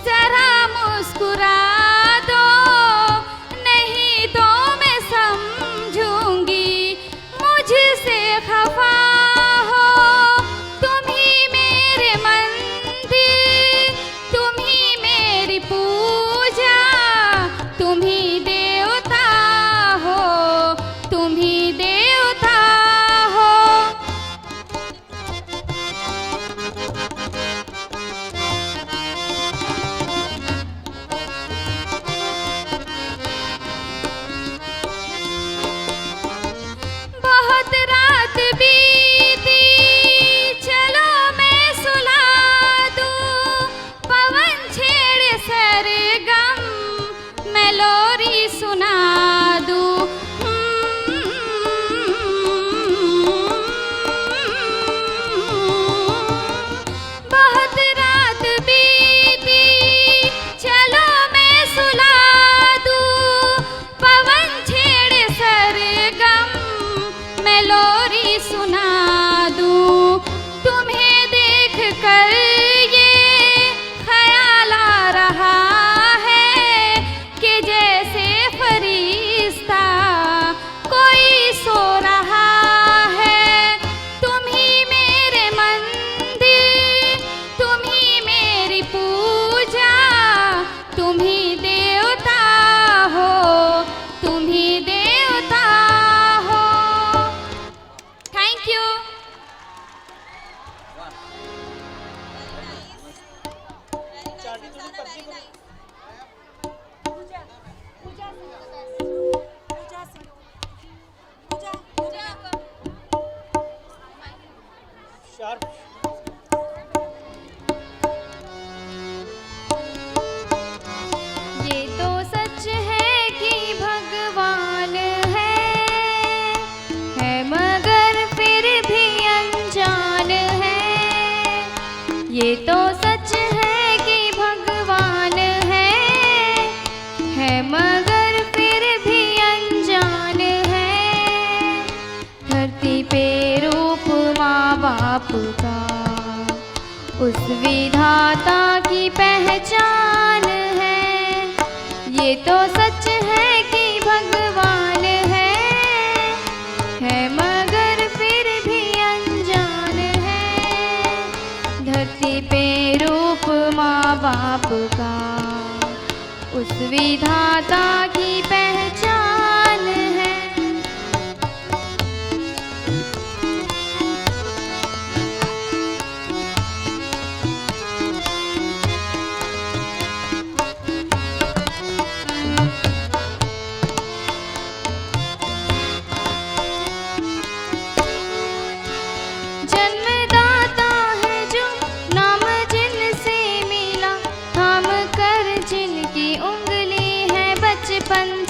Speaker 2: जरा मुस्कुरा दो, नहीं तो मैं समझूंगी मुझसे खफा हो। तुम ही मेरे मंदिर, तुम ही मेरी पूजा, तुम ही देवता हो, तुम ही देवता हो। बहुत रात बीती, चलो मैं सुला दूं। पवन छेड़े सरगम, मैं लोरी सुना दूं। बहुत रात बीती, चलो मैं सुला दूं। पवन छेड़े सरगम, मैं लोरी सुना दूं। तुम्हें देख कर ये ख्याल आ रहा है कि जैसे फरिश्ता कोई सो रहा है। तुम ही मेरे मंदिर, तुम ही मेरी पूजा, तुम ही देवता हो, तुम ही देवता हो। Thank you. ये तो सच है कि भगवान है मगर फिर भी अनजान है। ये तो सच है कि भगवान है मगर फिर भी अनजान है। धरती पे रूप माँ बाप का उस विधाता की पहचान है। ये तो सच है कि भगवान है मगर फिर भी अनजान है। धरती पे रूप माँ बाप का उस विधाता की पहचान है। जन्मदाता है जो नाम जिनसे मिला, थाम कर जिनकी उंगली है बचपन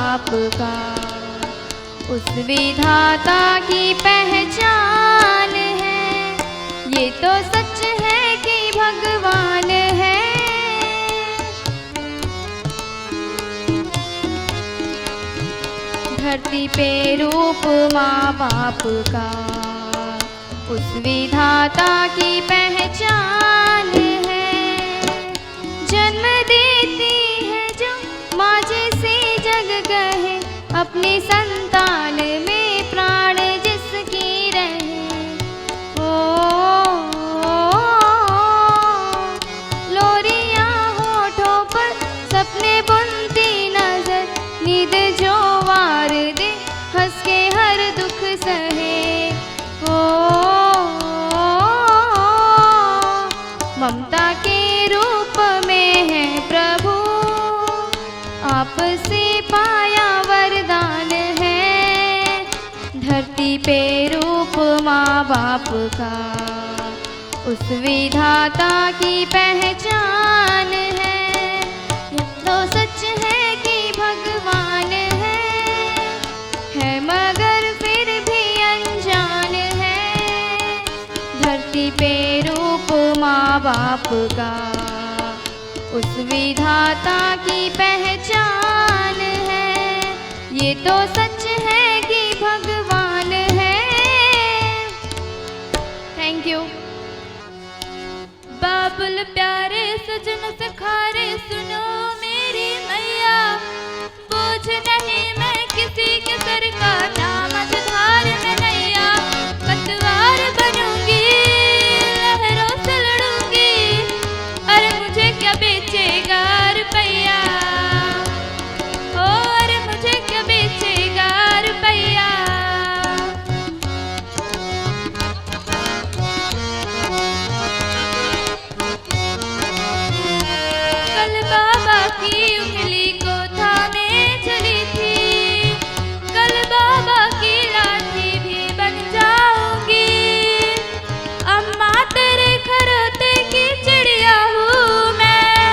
Speaker 2: बाप का। उस विधाता की पहचान है, ये तो सच है कि भगवान है। धरती पे रूप माँ बाप का, उस विधाता की पहचान है। जन्म देती है जो माँ जैसे जग कहे, अपनी संतान में प्राण जिसकी रहे। लोरियां होठों पर सपने बुनती नजर, नींद जो वार दे हंस के हर दुख सहे। ममता के रूप में है प्रभु, आपसे पाया वरदान है। धरती पे रूप माँ बाप का, उस विधाता की पहचान है। तो सच है कि भगवान है मगर फिर भी अनजान है। धरती पे रूप माँ बाप का, उस विधाता की पहचान है। ये तो सच है कि भगवान है। Thank you. बाबुल प्यारे सजन सखारे सुनो मेरी मैया, बोझ नहीं मैं किसी के सर का, नाम धार में नैया। पतवार बनूंगी लहरों से लड़ूंगी, अरे मुझे क्या बेचेगा रुपैया, ओ अरे मुझे क्या बेचेगा रुपैया। कल बाबा की उंगली को थामे चली थी, कल बाबा की लाठी भी बन जाऊंगी। अम्मा तेरे खरोते की चिड़िया हूँ मैं,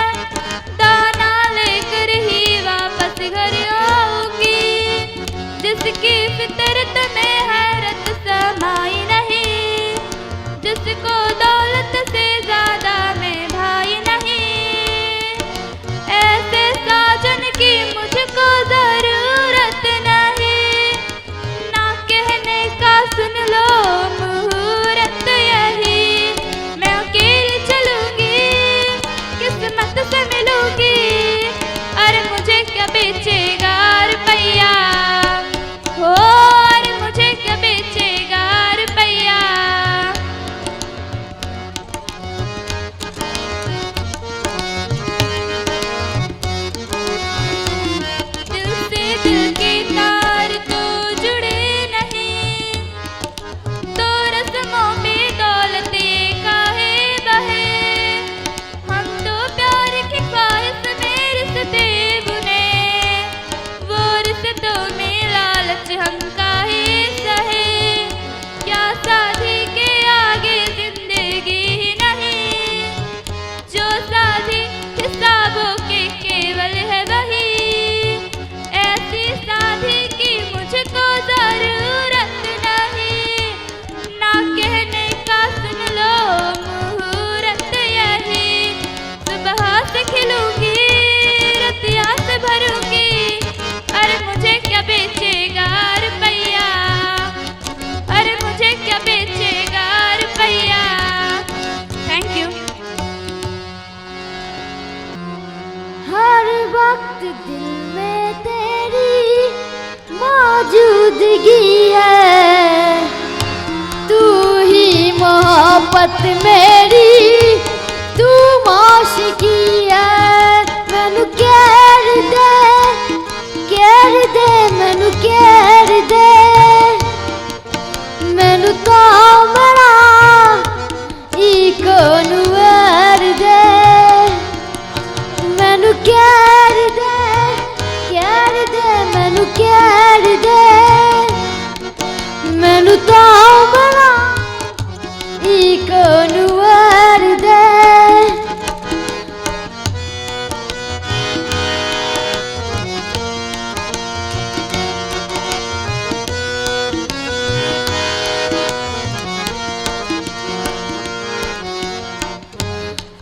Speaker 2: दाना लेकर ही वापस घर आऊंगी। जिसकी फितरत में हैरत समाई नहीं, जिसको दौलत से ज्यादा में भाई नहीं, ऐसे साजन की मुझको जरूरत नहीं। ना कहने का सुन लो मुहूर्त यही, मैं अकेली चलूंगी किस्मत से मिलूंगी, अरे मुझे क्या बेचेगा रुपैया, हो अरे मुझे क्या बेचेगा रुपैया। दिल से दिल के तार तो जुड़े नहीं, तो रस्मों में दौलत काहे बहे। हम तो प्यार की ख्वाहिश में रिश्ते बुने, वो रिश्तों में लालच हम काहे सहे। क्या साथी के आगे जिंदगी ही नहीं, जो साथी हिसाबों के केवल है वही। ऐसी साथी की मुझको जरूरत नहीं, ना कहने का सुन लो मुहूर्त यही। सुबह से खिलूंगी रतिया से भरूंगी, अरे मुझे क्या बेचेगा रुपैया, अरे मुझे क्या बेचेगा रुपैया। Thank you.
Speaker 5: हर वक्त दिल में तेरी मौजूदगी है, तू ही मोहब्बत मेरी, तू मौशिकी है। मैनू कैर दे मैनू कैर दे, मैनू तो बड़ा इको नूर दे। मैनू कैर दे मैनू कैर दे, मैनू तो बड़ा इको नूर दे।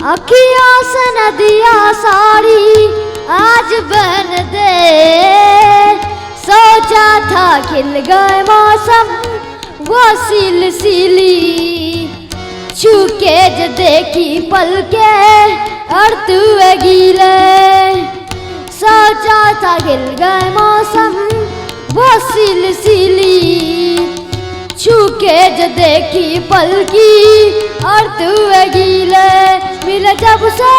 Speaker 5: अखियों से नदिया सारी आज बन दे, सोचा था खिल गए मौसम वो सिलसिली, छूके जो देखी पलके और तू गीले, सोचा था खिल गए मौसम वो सिलसिली, छूके जो देखी पलकी और तू गीले, मिले जब से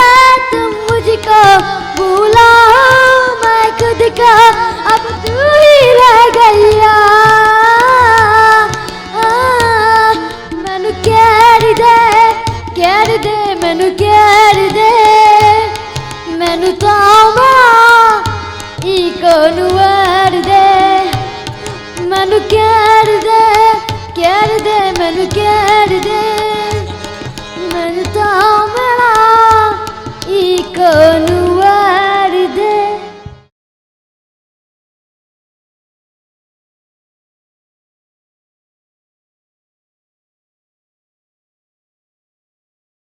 Speaker 5: तुम मुझको भूला मैं खुद का अब तू ही रह गया, मैनू कैर दे मैनू कैर दे, मैनू तामा इको नुआर दे, मैनू कैर दे मैनू कैर